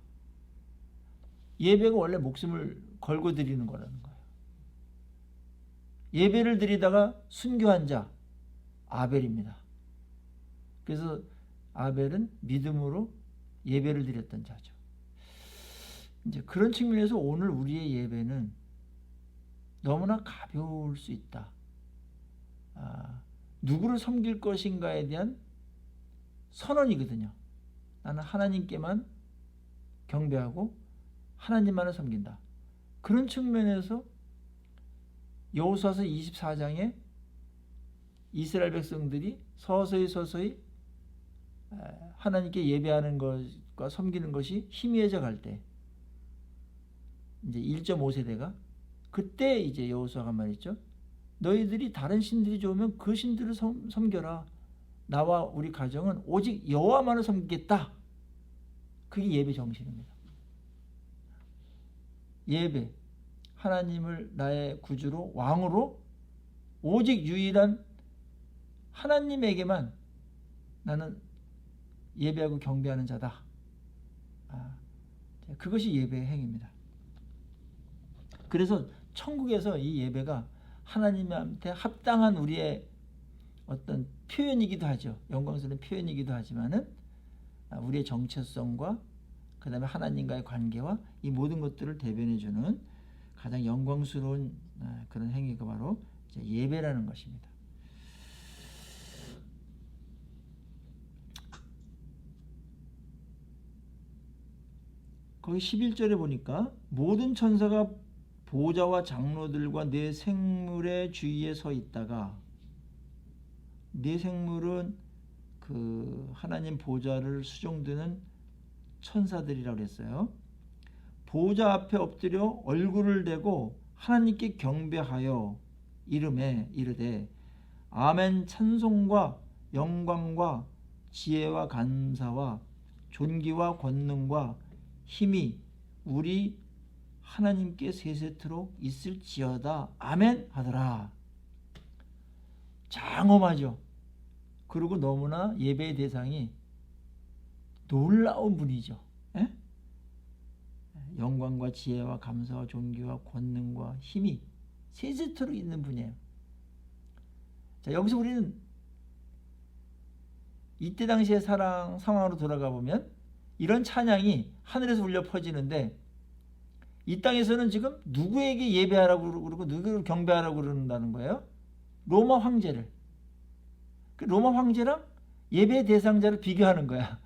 A: 예배가 원래 목숨을 걸고 드리는 거라는 거예요. 예배를 드리다가 순교한 자 아벨입니다. 그래서 아벨은 믿음으로 예배를 드렸던 자죠. 이제 그런 측면에서 오늘 우리의 예배는 너무나 가벼울 수 있다. 누구를 섬길 것인가에 대한 선언이거든요. 나는 하나님께만 경배하고 하나님만을 섬긴다. 그런 측면에서 여호수아서 24장에 이스라엘 백성들이 서서히 하나님께 예배하는 것과 섬기는 것이 희미해져 갈 때, 이제 1.5세대가 그때 이제 여호수아가 말했죠. 너희들이 다른 신들이 좋으면 그 신들을 섬겨라. 나와 우리 가정은 오직 여호와만을 섬기겠다. 그게 예배 정신입니다. 예배, 하나님을 나의 구주로 왕으로 오직 유일한 하나님에게만 나는 예배하고 경배하는 자다. 그것이 예배의 행위입니다. 그래서 천국에서 이 예배가 하나님한테 합당한 우리의 어떤 표현이기도 하죠. 영광스러운 표현이기도 하지만은 우리의 정체성과 그 다음에 하나님과의 관계와 이 모든 것들을 대변해주는 가장 영광스러운 그런 행위가 바로 이제 예배라는 것입니다. 거기 11절에 보니까 모든 천사가 보좌와 장로들과 네 생물의 주위에 서 있다가, 네 생물은 그 하나님 보좌를 수종드는 천사들이라고 했어요. 보좌 앞에 엎드려 얼굴을 대고 하나님께 경배하여 이르되 아멘. 찬송과 영광과 지혜와 감사와 존귀와 권능과 힘이 우리 하나님께 세세토록 있을지어다. 아멘 하더라. 장엄하죠. 그리고 너무나 예배의 대상이 놀라운 분이죠. 에? 영광과 지혜와 감사와 존귀와 권능과 힘이 세세토록 있는 분이에요. 자, 여기서 우리는 이때 당시의 상황으로 돌아가 보면 이런 찬양이 하늘에서 울려 퍼지는데, 이 땅에서는 지금 누구에게 예배하라고 그러고 누구를 경배하라고 그런다는 거예요? 로마 황제를. 그 로마 황제랑 예배 대상자를 비교하는 거야.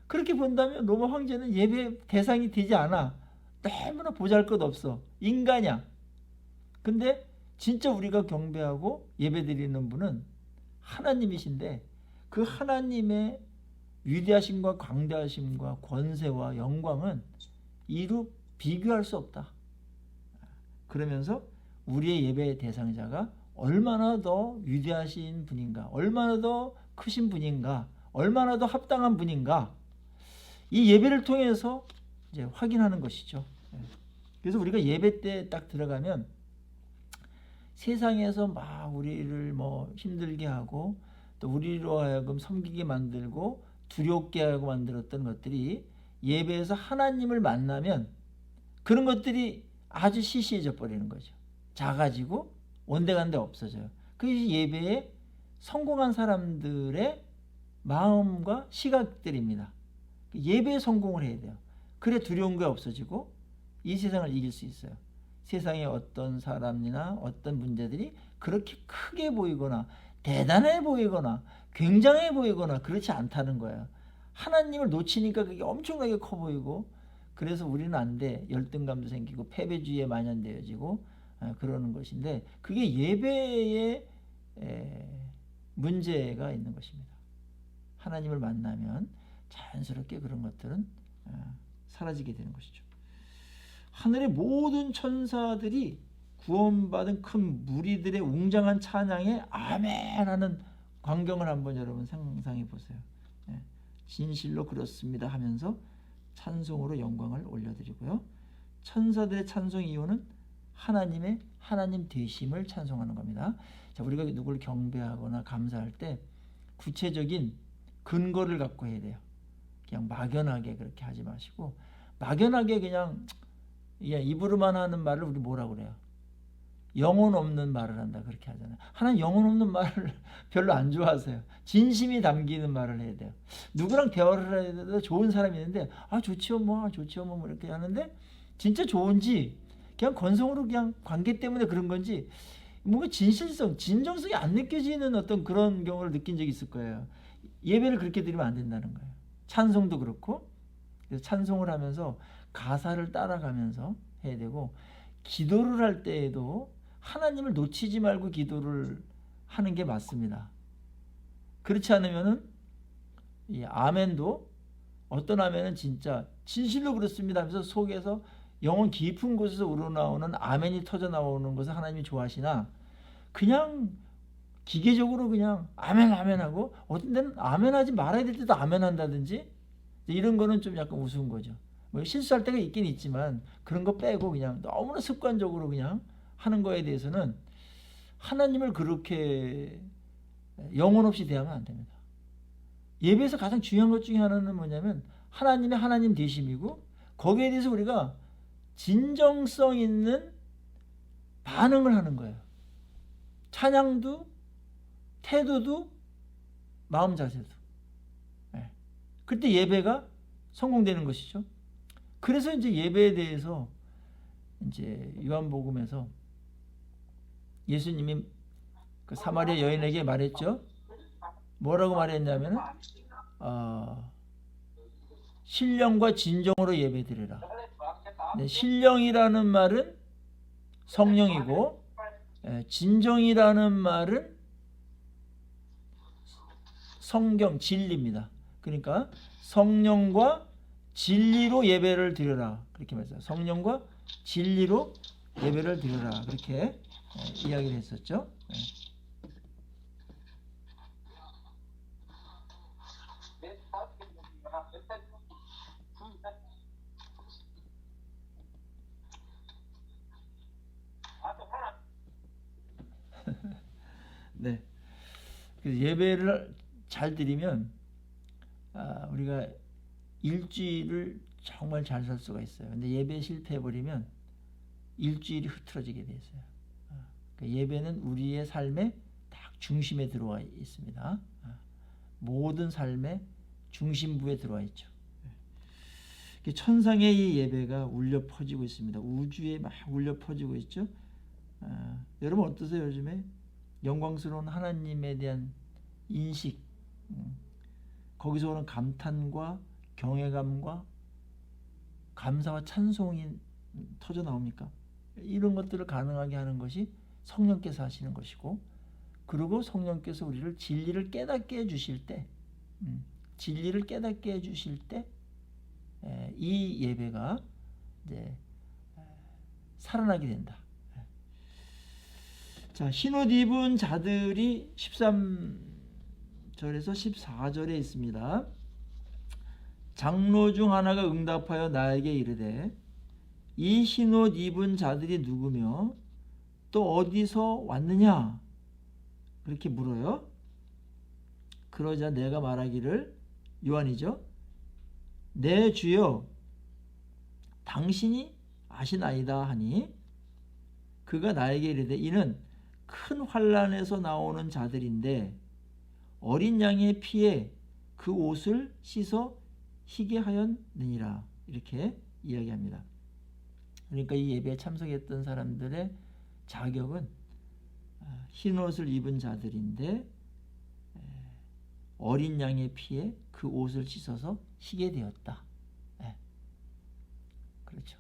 A: 그렇게 본다면 로마 황제는 예배 대상이 되지 않아. 너무나 보잘것없어. 인간이야. 근데 진짜 우리가 경배하고 예배드리는 분은 하나님이신데, 그 하나님의 위대하심과 광대하심과 권세와 영광은 이루 비교할 수 없다. 그러면서 우리의 예배의 대상자가 얼마나 더 위대하신 분인가, 얼마나 더 크신 분인가, 얼마나 더 합당한 분인가, 이 예배를 통해서 이제 확인하는 것이죠. 그래서 우리가 예배 때 딱 들어가면 세상에서 막 우리를 뭐 힘들게 하고 또 우리로 하여금 섬기게 만들고 두렵게 하고 만들었던 것들이 예배에서 하나님을 만나면 그런 것들이 아주 시시해져 버리는 거죠. 작아지고 온데간데 없어져요. 그게 예배에 성공한 사람들의 마음과 시각들입니다. 예배에 성공을 해야 돼요. 그래 두려운 게 없어지고 이 세상을 이길 수 있어요. 세상에 어떤 사람이나 어떤 문제들이 그렇게 크게 보이거나 대단해 보이거나 굉장해 보이거나 그렇지 않다는 거예요. 하나님을 놓치니까 그게 엄청나게 커 보이고, 그래서 우리는 안 돼. 열등감도 생기고 패배주의에 만연되어지고 그러는 것인데, 그게 예배에 문제가 있는 것입니다. 하나님을 만나면 자연스럽게 그런 것들은 사라지게 되는 것이죠. 하늘의 모든 천사들이 구원받은 큰 무리들의 웅장한 찬양에 아멘 하는 광경을 한번 여러분 상상해 보세요. 진실로 그렇습니다 하면서 찬송으로 영광을 올려드리고요. 천사들의 찬송 이유는 하나님 되심을 찬송하는 겁니다. 자, 우리가 누구를 경배하거나 감사할 때 구체적인 근거를 갖고 해야 돼요. 그냥 막연하게 그렇게 하지 마시고, 막연하게 그냥 입으로만 하는 말을 우리 뭐라고 그래요? 영혼 없는 말을 한다 그렇게 하잖아요. 하나님 영혼 없는 말을 별로 안 좋아하세요. 진심이 담기는 말을 해야 돼요. 누구랑 대화를 해도 좋은 사람이 있는데 좋지요 뭐 이렇게 하는데 진짜 좋은지 그냥 건성으로 그냥 관계 때문에 그런 건지 뭔가 진실성, 진정성이 안 느껴지는 어떤 그런 경우를 느낀 적이 있을 거예요. 예배를 그렇게 드리면 안 된다는 거예요. 찬송도 그렇고, 그래서 찬송을 하면서 가사를 따라가면서 해야 되고, 기도를 할 때에도 하나님을 놓치지 말고 기도를 하는 게 맞습니다. 그렇지 않으면은 이 아멘도 어떤 아멘은 진짜 진실로 그렇습니다 하면서 속에서 영혼 깊은 곳에서 우러나오는 아멘이 터져 나오는 것을 하나님이 좋아하시나, 그냥 기계적으로 그냥 아멘 아멘 하고 어떤 데는 아멘 하지 말아야 될 때도 아멘 한다든지 이런 거는 좀 약간 우스운 거죠. 뭐 실수할 때가 있긴 있지만 그런 거 빼고 그냥 너무나 습관적으로 그냥 하는 거에 대해서는 하나님을 그렇게 영혼 없이 대하면 안 됩니다. 예배에서 가장 중요한 것 중에 하나는 뭐냐면 하나님의 하나님 되심이고, 거기에 대해서 우리가 진정성 있는 반응을 하는 거예요. 찬양도, 태도도, 마음 자세도. 그때 예배가 성공되는 것이죠. 그래서 이제 예배에 대해서 이제 요한복음에서 예수님이 그 사마리아 여인에게 말했죠. 뭐라고 말했냐면 신령과 진정으로 예배드리라. 네, 신령이라는 말은 성령이고, 진정이라는 말은 성경, 진리입니다. 그러니까 성령과 진리로 예배를 드려라, 그렇게 말했어요. 성령과 진리로 예배를 드려라, 그렇게 이야기를 했었죠. 네. 그래서 예배를 잘 드리면 우리가 일주일을 정말 잘 살 수가 있어요. 근데 예배에 실패해버리면 일주일이 흐트러지게 돼 있어요. 그러니까 예배는 우리의 삶의 딱 중심에 들어와 있습니다. 모든 삶의 중심부에 들어와 있죠. 천상의 이 예배가 울려 퍼지고 있습니다. 우주에 막 울려 퍼지고 있죠. 여러분 어떠세요? 요즘에 영광스러운 하나님에 대한 인식, 거기서 오는 감탄과 경외감과 감사와 찬송이 터져 나옵니까? 이런 것들을 가능하게 하는 것이 성령께서 하시는 것이고, 그리고 성령께서 우리를 진리를 깨닫게 해주실 때, 진리를 깨닫게 해주실 때, 이 예배가 이제 살아나게 된다. 자, 흰옷 입은 자들이 13절에서 14절에 있습니다. 장로 중 하나가 응답하여 나에게 이르되 이 흰옷 입은 자들이 누구며 또 어디서 왔느냐, 그렇게 물어요. 그러자 내가 말하기를, 요한이죠, 내 주여 당신이 아시나이다 하니, 그가 나에게 이르되 이는 큰 환난에서 나오는 자들인데 어린 양의 피에 그 옷을 씻어 희게 하였느니라, 이렇게 이야기합니다. 그러니까 이 예배에 참석했던 사람들의 자격은 흰 옷을 입은 자들인데 어린 양의 피에 그 옷을 씻어서 희게 되었다. 그렇죠.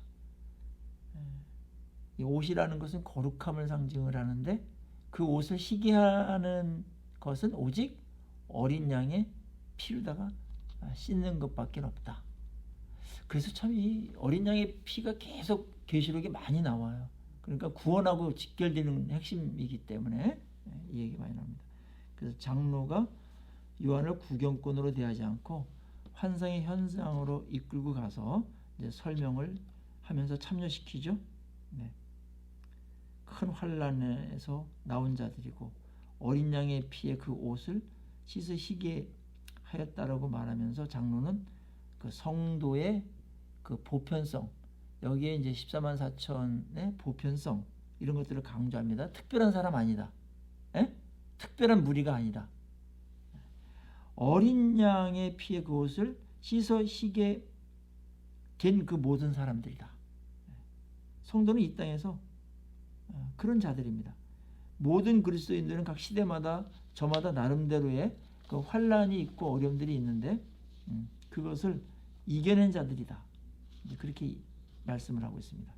A: 이 옷이라는 것은 거룩함을 상징을 하는데 그 옷을 희게 하는 것은 오직 어린 양의 피로다가 씻는 것밖에 없다. 그래서 참 이 어린 양의 피가 계속 계시록에 많이 나와요. 그러니까 구원하고 직결되는 핵심이기 때문에 이 얘기 많이 나옵니다. 그래서 장로가 요한을 구경꾼으로 대하지 않고 환상의 현상으로 이끌고 가서 이제 설명을 하면서 참여시키죠. 네. 큰 환난에서 나온 자들이고 어린 양의 피에 그 옷을 씻어 희게 하였다라고 말하면서 장로는 그 성도의 그 보편성, 여기에 이제 14만 4천의 보편성, 이런 것들을 강조합니다. 특별한 사람 아니다. 특별한 무리가 아니다. 어린 양의 피에 그 옷을 씻어 희게 된 그 모든 사람들이다. 성도는 이 땅에서 그런 자들입니다. 모든 그리스도인들은 각 시대마다 저마다 나름대로의 그 환란이 있고 어려움들이 있는데 그것을 이겨낸 자들이다. 그렇게 말씀을 하고 있습니다.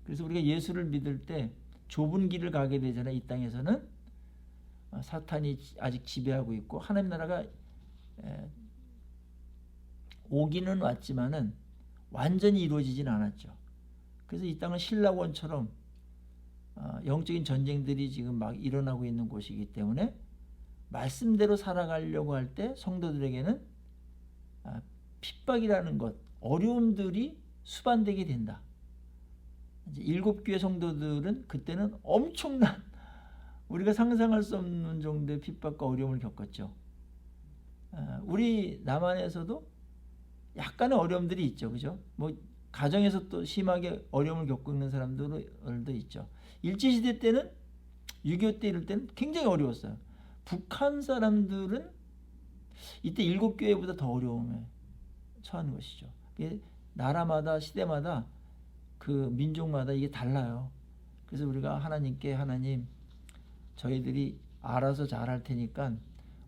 A: 그래서 우리가 예수를 믿을 때 좁은 길을 가게 되잖아요. 이 땅에서는 사탄이 아직 지배하고 있고 하나님 나라가 오기는 왔지만은 완전히 이루어지진 않았죠. 그래서 이 땅은 신라원처럼 영적인 전쟁들이 지금 막 일어나고 있는 곳이기 때문에 말씀대로 살아가려고 할 때 성도들에게는 핍박이라는 것, 어려움들이 수반되게 된다. 이제 7교회 성도들은 그때는 엄청난 우리가 상상할 수 없는 정도의 핍박과 어려움을 겪었죠. 우리 남한에서도 약간의 어려움들이 있죠, 그죠? 뭐 가정에서 또 심하게 어려움을 겪고 있는 사람들도 있죠. 일제시대 때는 6.25 때 이럴 때는 굉장히 어려웠어요. 북한 사람들은 이때 7교회보다 더 어려움에 처하는 것이죠. 나라마다 시대마다 그 민족마다 이게 달라요. 그래서 우리가 하나님께 하나님 저희들이 알아서 잘할 테니까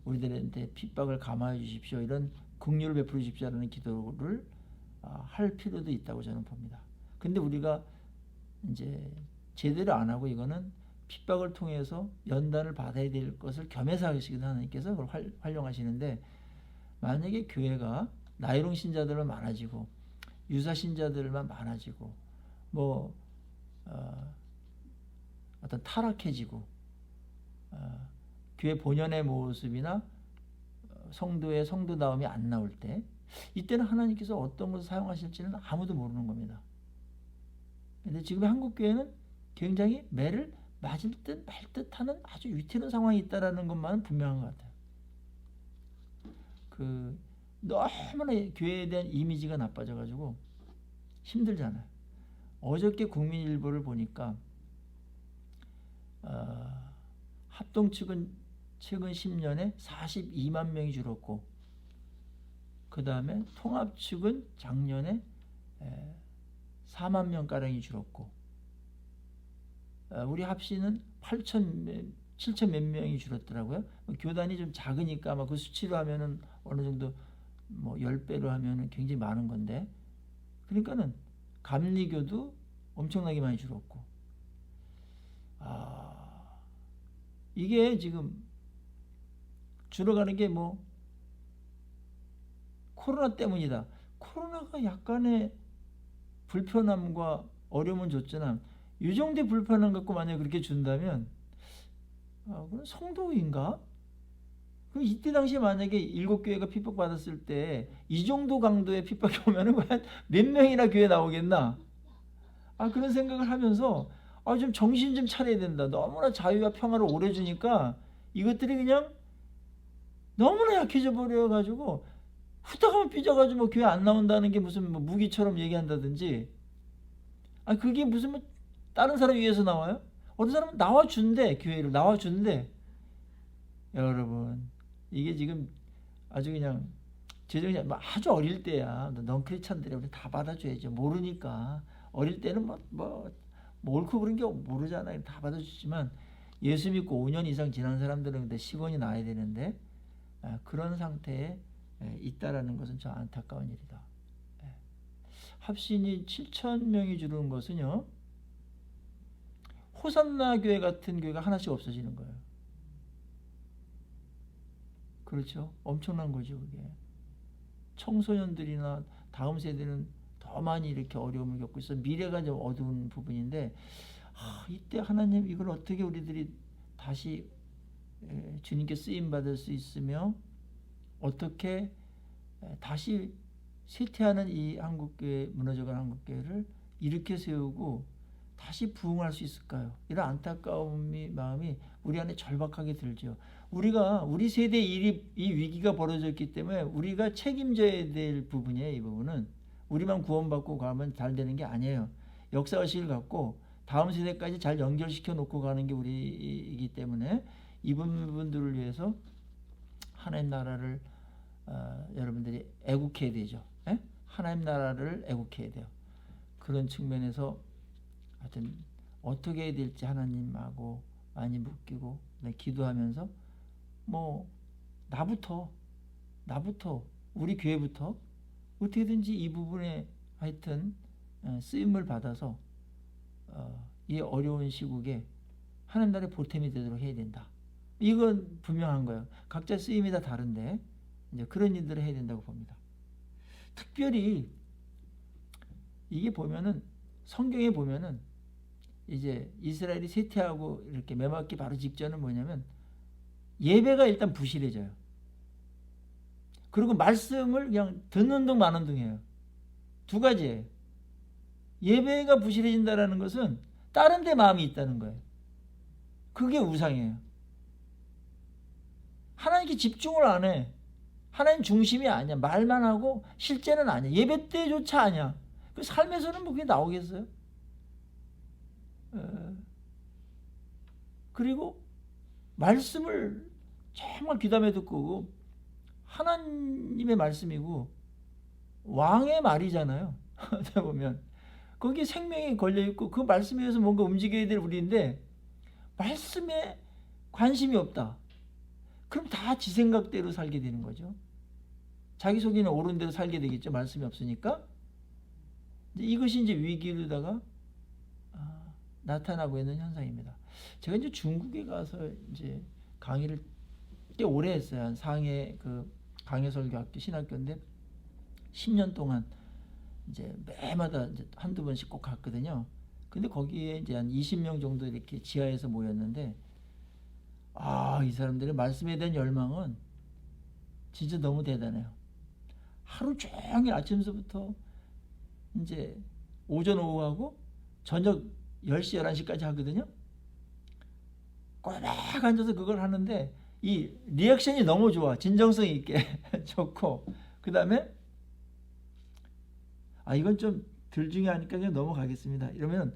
A: 우리들한테 핍박을 감화해 주십시오. 이런 긍휼을 베풀어 주십시오라는 기도를 할 필요도 있다고 저는 봅니다. 근데 우리가 이제 제대로 안 하고 이거는 핍박을 통해서 연단을 받아야 될 것을 겸해서 하시기도 하나님께서 그걸 활용하시는데 만약에 교회가 나이롱 신자들만 많아지고 유사 신자들만 많아지고 뭐 어떤 타락해지고 교회 본연의 모습이나 성도의 성도다움이 안 나올 때 이때는 하나님께서 어떤 것을 사용하실지는 아무도 모르는 겁니다. 근데 지금 한국 교회는 굉장히 매를 맞을 듯 말 듯하는 아주 위태로운 상황이 있다라는 것만은 분명한 것 같아요. 너무나 교회에 대한 이미지가 나빠져가지고 힘들잖아요. 어저께 국민일보를 보니까 합동 측은 최근 10년에 42만 명이 줄었고 그 다음에 통합 측은 작년에 4만 명가량이 줄었고 우리 합시는 7천 몇 명이 줄었더라고요. 교단이 좀 작으니까 아마 그 수치로 하면은 어느 정도 뭐 10배로 하면은 굉장히 많은 건데 그러니까는 감리교도 엄청나게 많이 줄었고 이게 지금 줄어가는 게 뭐 코로나 때문이다. 코로나가 약간의 불편함과 어려움은 줬잖아. 이 정도의 불편함 갖고 만약에 그렇게 준다면 그건 성도인가? 그럼 이때 당시에 만약에 7교회가 핍박받았을 때 이 정도 강도의 핍박이 오면은 몇 명이나 교회 나오겠나? 그런 생각을 하면서 좀 정신 좀 차려야 된다. 너무나 자유와 평화를 오래 주니까 이것들이 그냥 너무나 약해져 버려가지고 후딱 하면 삐져가지고 뭐 교회 안 나온다는 게 무슨 뭐 무기처럼 얘기한다든지 그게 무슨 뭐 다른 사람 위해서 나와요? 어떤 사람은 나와준대. 교회를 나와준대. 여러분 이게 지금 아주 그냥 제정이 아주 어릴 때야. 넌 크리스찬들이 우리 다 받아줘야죠. 모르니까 어릴 때는 뭐 옳고 그른 게 모르잖아요. 다 받아주지만 예수 믿고 5년 이상 지난 사람들은 근데 10원이 나야 되는데 그런 상태에 있다라는 것은 좀 안타까운 일이다. 합신이 7천 명이 줄은 것은요. 호산나 교회 같은 교회가 하나씩 없어지는 거예요. 그렇죠. 엄청난 거죠. 그게. 청소년들이나 다음 세대는 더 많이 이렇게 어려움을 겪고 있어. 미래가 좀 어두운 부분인데 이때 하나님 이걸 어떻게 우리들이 다시 주님께 쓰임받을 수 있으며 어떻게 다시 쇠퇴하는 이 한국교회, 무너져가는 한국교회를 일으켜 세우고 다시 부흥할 수 있을까요? 이런 안타까움이 마음이 우리 안에 절박하게 들죠. 우리 세대에 이 위기가 벌어졌기 때문에 우리가 책임져야 될 부분이에요. 이 부분은 우리만 구원받고 가면 잘 되는 게 아니에요. 역사의식을 갖고 다음 세대까지 잘 연결시켜 놓고 가는 게 우리이기 때문에 이 부분들을 위해서 하나님 나라를 여러분들이 애국해야 되죠. 하나님 나라를 애국해야 돼요. 그런 측면에서 하여튼 어떻게 해야 될지 하나님하고 많이 묻기고 기도하면서 뭐 나부터 우리 교회부터 어떻게든지 이 부분에 하여튼 쓰임을 받아서 이 어려운 시국에 하나님 나라의 보탬이 되도록 해야 된다. 이건 분명한 거예요. 각자 쓰임이 다 다른데 이제 그런 일들을 해야 된다고 봅니다. 특별히 이게 보면은 성경에 보면은 이제 이스라엘이 쇠퇴하고 이렇게 매맞기 바로 직전은 뭐냐면 예배가 일단 부실해져요. 그리고 말씀을 그냥 듣는 둥 마는 둥해요. 두 가지예요. 예배가 부실해진다는 것은 다른 데 마음이 있다는 거예요. 그게 우상이에요. 하나님께 집중을 안 해. 하나님 중심이 아니야. 말만 하고 실제는 아니야. 예배 때조차 아니야. 그 삶에서는 뭐 그게 나오겠어요? 그리고 말씀을 정말 귀담아 듣고 하나님의 말씀이고 왕의 말이잖아요. 어떻게 보면 거기에 생명이 걸려있고 그 말씀에 의해서 뭔가 움직여야 될 우리인데 말씀에 관심이 없다. 그럼 다 지 생각대로 살게 되는 거죠. 자기 속에는 옳은 대로 살게 되겠죠. 말씀이 없으니까. 이것이 이제 위기로다가 나타나고 있는 현상입니다. 제가 이제 중국에 가서 이제 강의를 꽤 오래 했어요. 한 상해 그 강해설교학교 신학교인데 10년 동안 이제 매마다 이제 한두 번씩 꼭 갔거든요. 근데 거기에 이제 한 20명 정도 이렇게 지하에서 모였는데 이 사람들의 말씀에 대한 열망은 진짜 너무 대단해요. 하루 종일 아침서부터 이제 오전 오후하고 저녁 10시 11시까지 하거든요. 꼬박 앉아서 그걸 하는데 이 리액션이 너무 좋아. 진정성 있게 좋고 그 다음에 이건 좀 덜 중요하니까 그냥 넘어가겠습니다. 이러면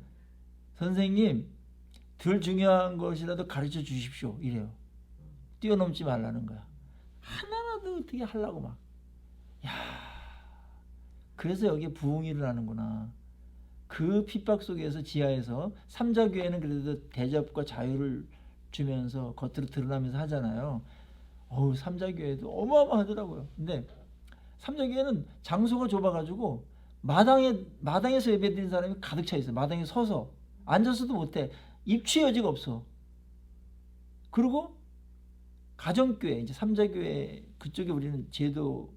A: 선생님 덜 중요한 것이라도 가르쳐 주십시오. 이래요. 뛰어넘지 말라는 거야. 하나라도 어떻게 하려고 막. 그래서 여기에 부흥이 일어나는구나. 그 핍박 속에서 지하에서 삼자교회는 그래도 대접과 자유를 주면서 겉으로 드러나면서 하잖아요. 삼자교회도 어마어마하더라고요. 근데 삼자교회는 장소가 좁아가지고 마당에서 예배드리는 사람이 가득 차 있어요. 마당에 서서 앉아서도 못해. 입추 여지가 없어. 그리고 가정교회 이제 삼자교회 그쪽에 우리는 제도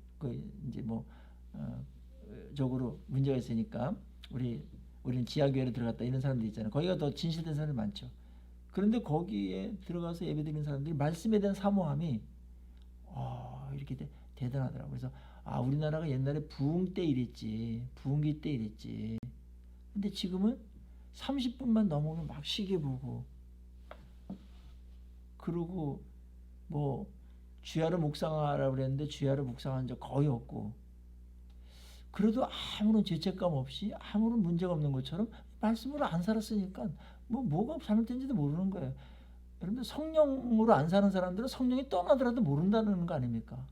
A: 이제 적으로 문제가 있으니까 우리는 지하교회로 들어갔다 이런 사람들 있잖아요. 거기가 더 진실된 사람이 많죠. 그런데 거기에 들어가서 예배드리는 사람들이 말씀에 대한 사모함이 이렇게 대단하더라고요. 그래서 우리나라가 옛날에 부흥 때 이랬지, 부흥기 때 이랬지. 근데 지금은 30분만 넘으면 막 시계 보고 그러고 주야로 묵상하라고 그랬는데 주야로 묵상한 적 거의 없고 그래도 아무런 죄책감 없이 아무런 문제가 없는 것처럼 말씀으로 안 살았으니까 뭐가 잘못된지도 모르는 거예요. 여러분들 성령으로 안 사는 사람들은 성령이 떠나더라도 모른다는 거 아닙니까?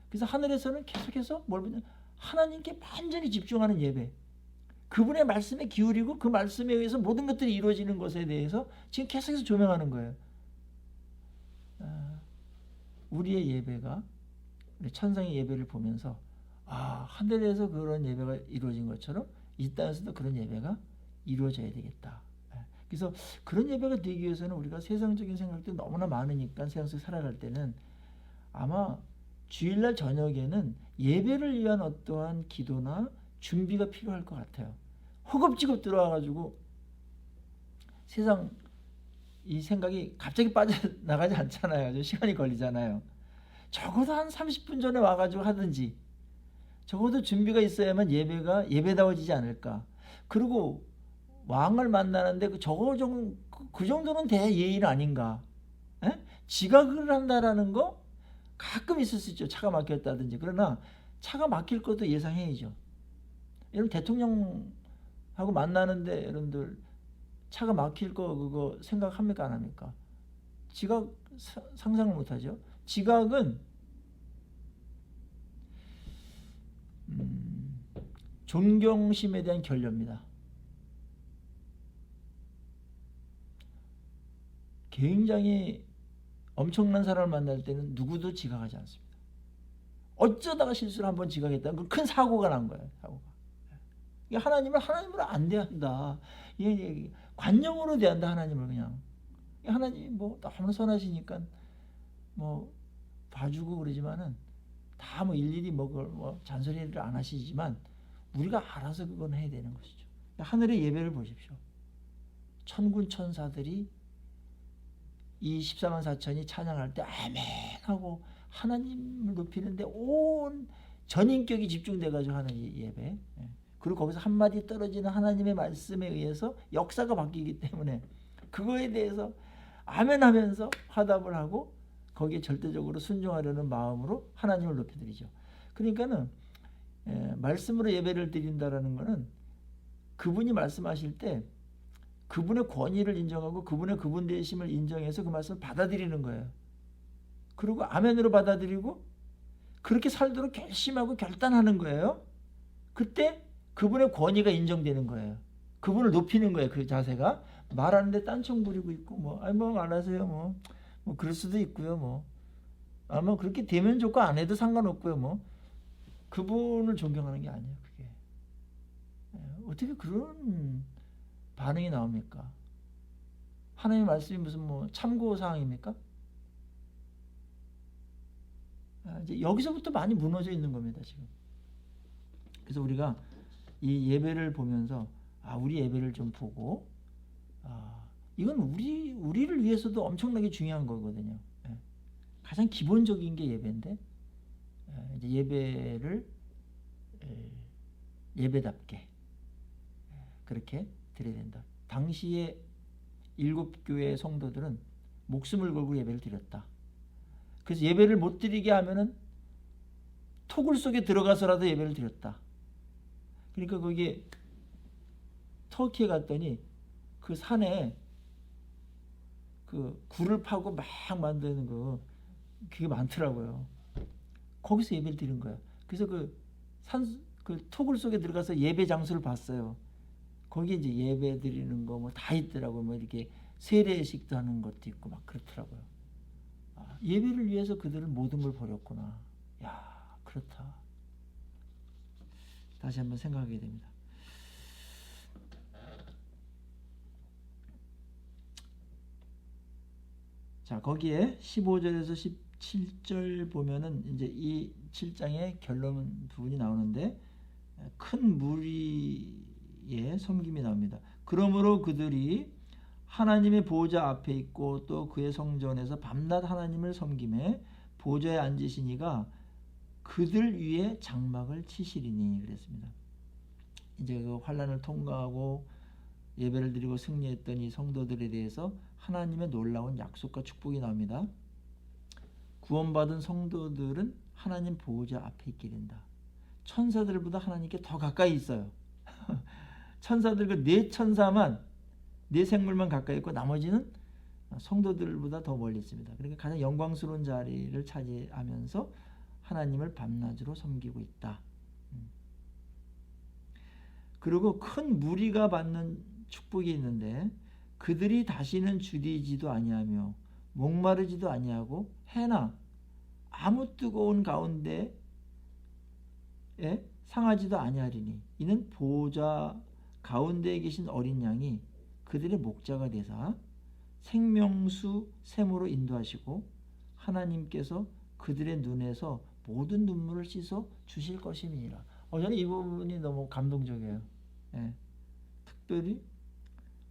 A: 그래서 하늘에서는 계속해서 뭘 보냐? 하나님께 완전히 집중하는 예배. 그분의 말씀에 기울이고 그 말씀에 의해서 모든 것들이 이루어지는 것에 대해서 지금 계속해서 조명하는 거예요. 우리의 예배가 우리 천상의 예배를 보면서 하늘에서 그런 예배가 이루어진 것처럼 이 땅에서도 그런 예배가 이루어져야 되겠다. 그래서 그런 예배가 되기 위해서는 우리가 세상적인 생각도 너무나 많으니까 세상 속에 살아갈 때는 아마 주일날 저녁에는 예배를 위한 어떠한 기도나 준비가 필요할 것 같아요. 허겁지겁 들어와가지고 세상 이 생각이 갑자기 빠져나가지 않잖아요. 좀 시간이 걸리잖아요. 적어도 한 30분 전에 와가지고 하든지 적어도 준비가 있어야만 예배가 예배다워지지 않을까. 그리고 왕을 만나는데 그 정도는 대예의는 아닌가. 지각을 한다라는 거 가끔 있을 수 있죠. 차가 막혔다든지. 그러나 차가 막힐 것도 예상해야죠. 여러분 대통령하고 만나는데 여러분들 차가 막힐 거 그거 생각합니까 안 합니까? 지각 상상을 못하죠. 지각은 존경심에 대한 결례입니다. 굉장히 엄청난 사람을 만날 때는 누구도 지각하지 않습니다. 어쩌다가 실수를 한번 지각했다면 그 큰 사고가 난 거예요. 사고가. 하나님으로 안 대한다. 관념으로 대한다. 하나님을 그냥. 하나님 뭐 너무 선하시니까 뭐 봐주고 그러지만은 다 뭐 일일이 뭐 잔소리를 안 하시지만 우리가 알아서 그건 해야 되는 것이죠. 하늘의 예배를 보십시오. 천군 천사들이 이 14만 4천이 찬양할 때 아멘 하고 하나님을 높이는데 온 전인격이 집중돼가지고 하는 예배. 그리고 거기서 한마디 떨어지는 하나님의 말씀에 의해서 역사가 바뀌기 때문에 그거에 대해서 아멘 하면서 화답을 하고 거기에 절대적으로 순종하려는 마음으로 하나님을 높여드리죠. 그러니까는 말씀으로 예배를 드린다라는 것은 그분이 말씀하실 때 그분의 권위를 인정하고 그분의 그분 되심을 인정해서 그 말씀을 받아들이는 거예요. 그리고 아멘으로 받아들이고 그렇게 살도록 결심하고 결단하는 거예요. 그때 그분의 권위가 인정되는 거예요. 그분을 높이는 거예요. 그 자세가. 말하는데 딴청 부리고 있고 뭐 알아서요 뭐 그럴 수도 있고요 뭐 아마 그렇게 되면 좋고 안 해도 상관없고요 뭐 그분을 존경하는 게 아니에요. 그게 어떻게 그런 반응이 나옵니까? 하나님의 말씀이 무슨 뭐 참고 사항입니까? 이제 여기서부터 많이 무너져 있는 겁니다 지금. 그래서 우리가 이 예배를 보면서 우리 예배를 좀 보고 이건 우리를 위해서도 엄청나게 중요한 거거든요. 가장 기본적인 게 예배인데 이제 예배를 예배답게 그렇게 드려야 된다. 당시에 7교회 성도들은 목숨을 걸고 예배를 드렸다. 그래서 예배를 못 드리게 하면은 토굴 속에 들어가서라도 예배를 드렸다. 그러니까 거기 터키에 갔더니 그 산에 그 굴을 파고 막 만드는 거 그게 많더라고요. 거기서 예배를 드린 거야. 그래서 그 토굴 속에 들어가서 예배 장소를 봤어요. 거기에 이제 예배 드리는 거 뭐 다 있더라고요. 뭐 이렇게 세례식도 하는 것도 있고 막 그렇더라고요. 예배를 위해서 그들은 모든 걸 버렸구나. 야, 그렇다. 다시 한번 생각하게 됩니다. 자, 거기에 15절에서 17절 보면은 이제 이 7장의 결론 부분이 나오는데 큰 무리의 섬김이 나옵니다. 그러므로 그들이 하나님의 보좌 앞에 있고 또 그의 성전에서 밤낮 하나님을 섬김에 보좌에 앉으시니가 그들 위에 장막을 치시리니 그랬습니다. 이제 그 환난을 통과하고 예배를 드리고 승리했던 이 성도들에 대해서 하나님의 놀라운 약속과 축복이 나옵니다. 구원받은 성도들은 하나님 보호자 앞에 있게 된다. 천사들보다 하나님께 더 가까이 있어요. 천사들 그 네 천사만 네 생물만 가까이 있고 나머지는 성도들보다 더 멀리 있습니다. 그러니까 가장 영광스러운 자리를 차지하면서 하나님을 밤낮으로 섬기고 있다. 그리고 큰 무리가 받는 축복이 있는데 그들이 다시는 주리지도 아니하며 목마르지도 아니하고 해나 아무 뜨거운 가운데에 상하지도 아니하리니 이는 보호자 가운데에 계신 어린 양이 그들의 목자가 되사 생명수 샘으로 인도하시고 하나님께서 그들의 눈에서 모든 눈물을 씻어 주실 것임이니라. 저는 이 부분이 너무 감동적이에요. 특별히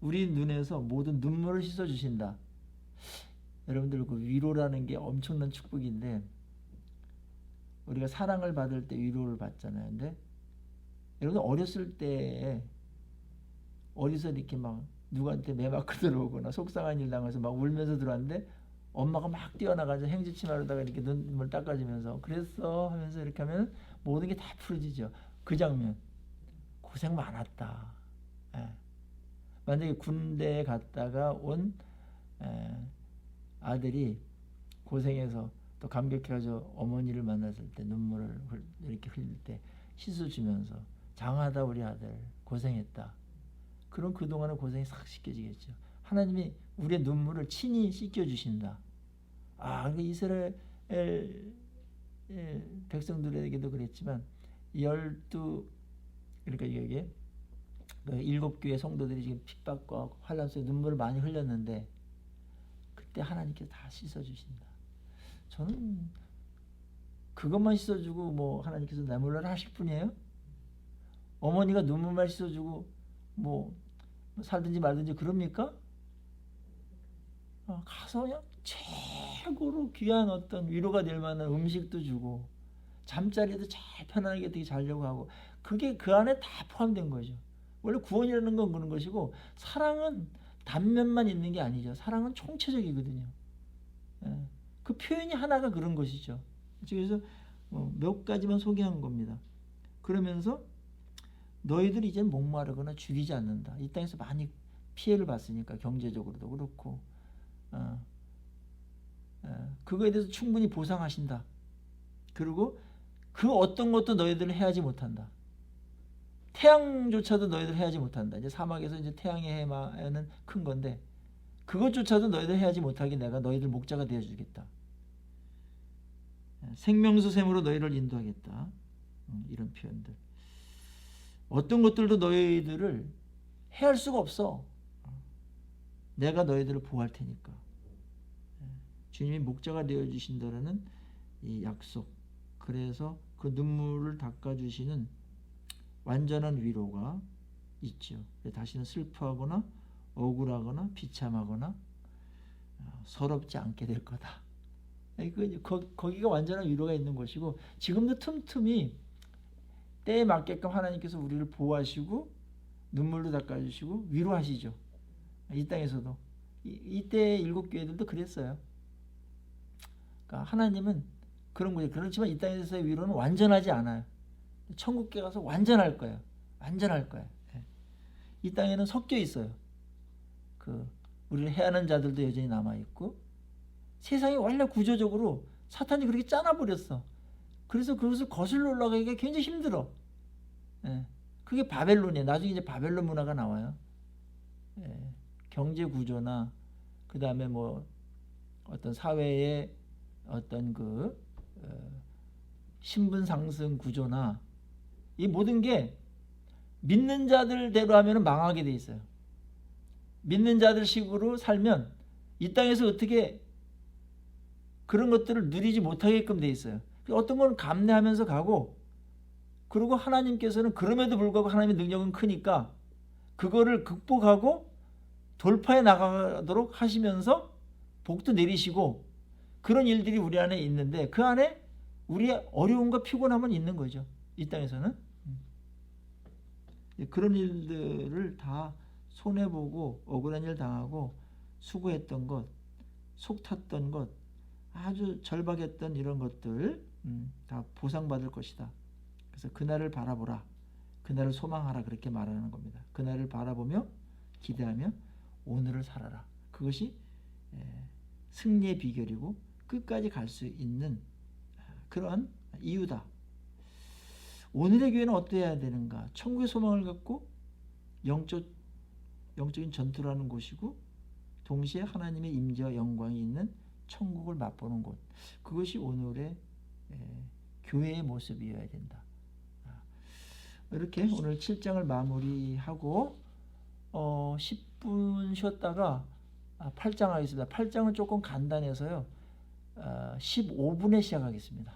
A: 우리 눈에서 모든 눈물을 씻어 주신다. 여러분들 그 위로라는 게 엄청난 축복인데 우리가 사랑을 받을 때 위로를 받잖아요. 근데 여러분 어렸을 때 어디서 이렇게 막 누구한테 매 맞고 들어오거나 속상한 일 당해서 막 울면서 들어왔는데 엄마가 막 뛰어나가서 행주치마로다가 이렇게 눈물 닦아주면서 그랬어 하면서 이렇게 하면 모든 게 다 풀어지죠. 그 장면 고생 많았다. 만약에 군대에 갔다가 온 아들이 고생해서 또 감격해가지고 어머니를 만났을 때 눈물을 이렇게 흘릴 때 씻어주면서 장하다 우리 아들 고생했다. 그럼 그동안의 고생이 싹 씻겨지겠죠. 하나님이 우리의 눈물을 친히 씻겨주신다. 그러니까 이스라엘 백성들에게도 그랬지만 12 그러니까 이게 그 7교회 성도들이 지금 핍박과 환난 속에 눈물을 많이 흘렸는데 그때 하나님께서 다 씻어주신다. 저는 그것만 씻어주고 뭐 하나님께서 나몰라라 하실 뿐이에요? 어머니가 눈물만 씻어주고 뭐 살든지 말든지 그럽니까? 가서 그냥 최고로 귀한 어떤 위로가 될 만한 음식도 주고 잠자리도 잘 편안하게 되게 자려고 하고 그게 그 안에 다 포함된 거죠. 원래 구원이라는 건 그런 것이고 사랑은 단면만 있는 게 아니죠. 사랑은 총체적이거든요. 그 표현이 하나가 그런 것이죠. 그래서 몇 가지만 소개한 겁니다. 그러면서 너희들이 이제 목마르거나 줄이지 않는다. 이 땅에서 많이 피해를 봤으니까 경제적으로도 그렇고 그거에 대해서 충분히 보상하신다. 그리고 그 어떤 것도 너희들은 해하지 못한다. 태양조차도 너희들 해하지 못한다. 이제 사막에서 이제 태양의 해마는 큰 건데 그것조차도 너희들 해하지 못하게 내가 너희들 목자가 되어주겠다. 생명수 샘으로 너희를 인도하겠다. 이런 표현들. 어떤 것들도 너희들을 해할 수가 없어. 내가 너희들을 보호할 테니까. 주님이 목자가 되어주신다라는 이 약속. 그래서 그 눈물을 닦아주시는 완전한 위로가 있죠. 다시는 슬퍼하거나 억울하거나 비참하거나 서럽지 않게 될 거다. 거기가 완전한 위로가 있는 것이고 지금도 틈틈이 때에 맞게끔 하나님께서 우리를 보호하시고 눈물도 닦아주시고 위로하시죠. 이 땅에서도 이때 7교회들도 그랬어요. 그러니까 하나님은 그런 거죠. 그렇지만 이 땅에서의 위로는 완전하지 않아요. 천국에 가서 완전할 거예요. 완전할 거예요. 이 땅에는 섞여 있어요. 우리를 해하는 자들도 여전히 남아 있고 세상이 원래 구조적으로 사탄이 그렇게 짜놔버렸어. 그래서 그것을 거슬러 올라가기가 굉장히 힘들어. 그게 바벨론이에요. 나중에 이제 바벨론 문화가 나와요. 경제 구조나 그 다음에 뭐 어떤 사회의 어떤 신분 상승 구조나 이 모든 게 믿는 자들대로 하면 망하게 돼 있어요. 믿는 자들 식으로 살면 이 땅에서 어떻게 그런 것들을 누리지 못하게끔 돼 있어요. 어떤 건 감내하면서 가고 그리고 하나님께서는 그럼에도 불구하고 하나님의 능력은 크니까 그거를 극복하고 돌파해 나가도록 하시면서 복도 내리시고 그런 일들이 우리 안에 있는데 그 안에 우리의 어려움과 피곤함은 있는 거죠. 이 땅에서는. 그런 일들을 다 손해보고 억울한 일 당하고 수고했던 것, 속 탔던 것, 아주 절박했던 이런 것들 다 보상받을 것이다. 그래서 그날을 바라보라. 그날을 소망하라. 그렇게 말하는 겁니다. 그날을 바라보며 기대하며 오늘을 살아라. 그것이 승리의 비결이고 끝까지 갈 수 있는 그러한 이유다. 오늘의 교회는 어떠해야 되는가? 천국의 소망을 갖고 영적인 전투를 하는 곳이고 동시에 하나님의 임재와 영광이 있는 천국을 맛보는 곳. 그것이 오늘의 교회의 모습이어야 된다. 이렇게 오늘 7장을 마무리하고 10분 쉬었다가 8장 하겠습니다. 8장은 조금 간단해서요. 15분에 시작하겠습니다.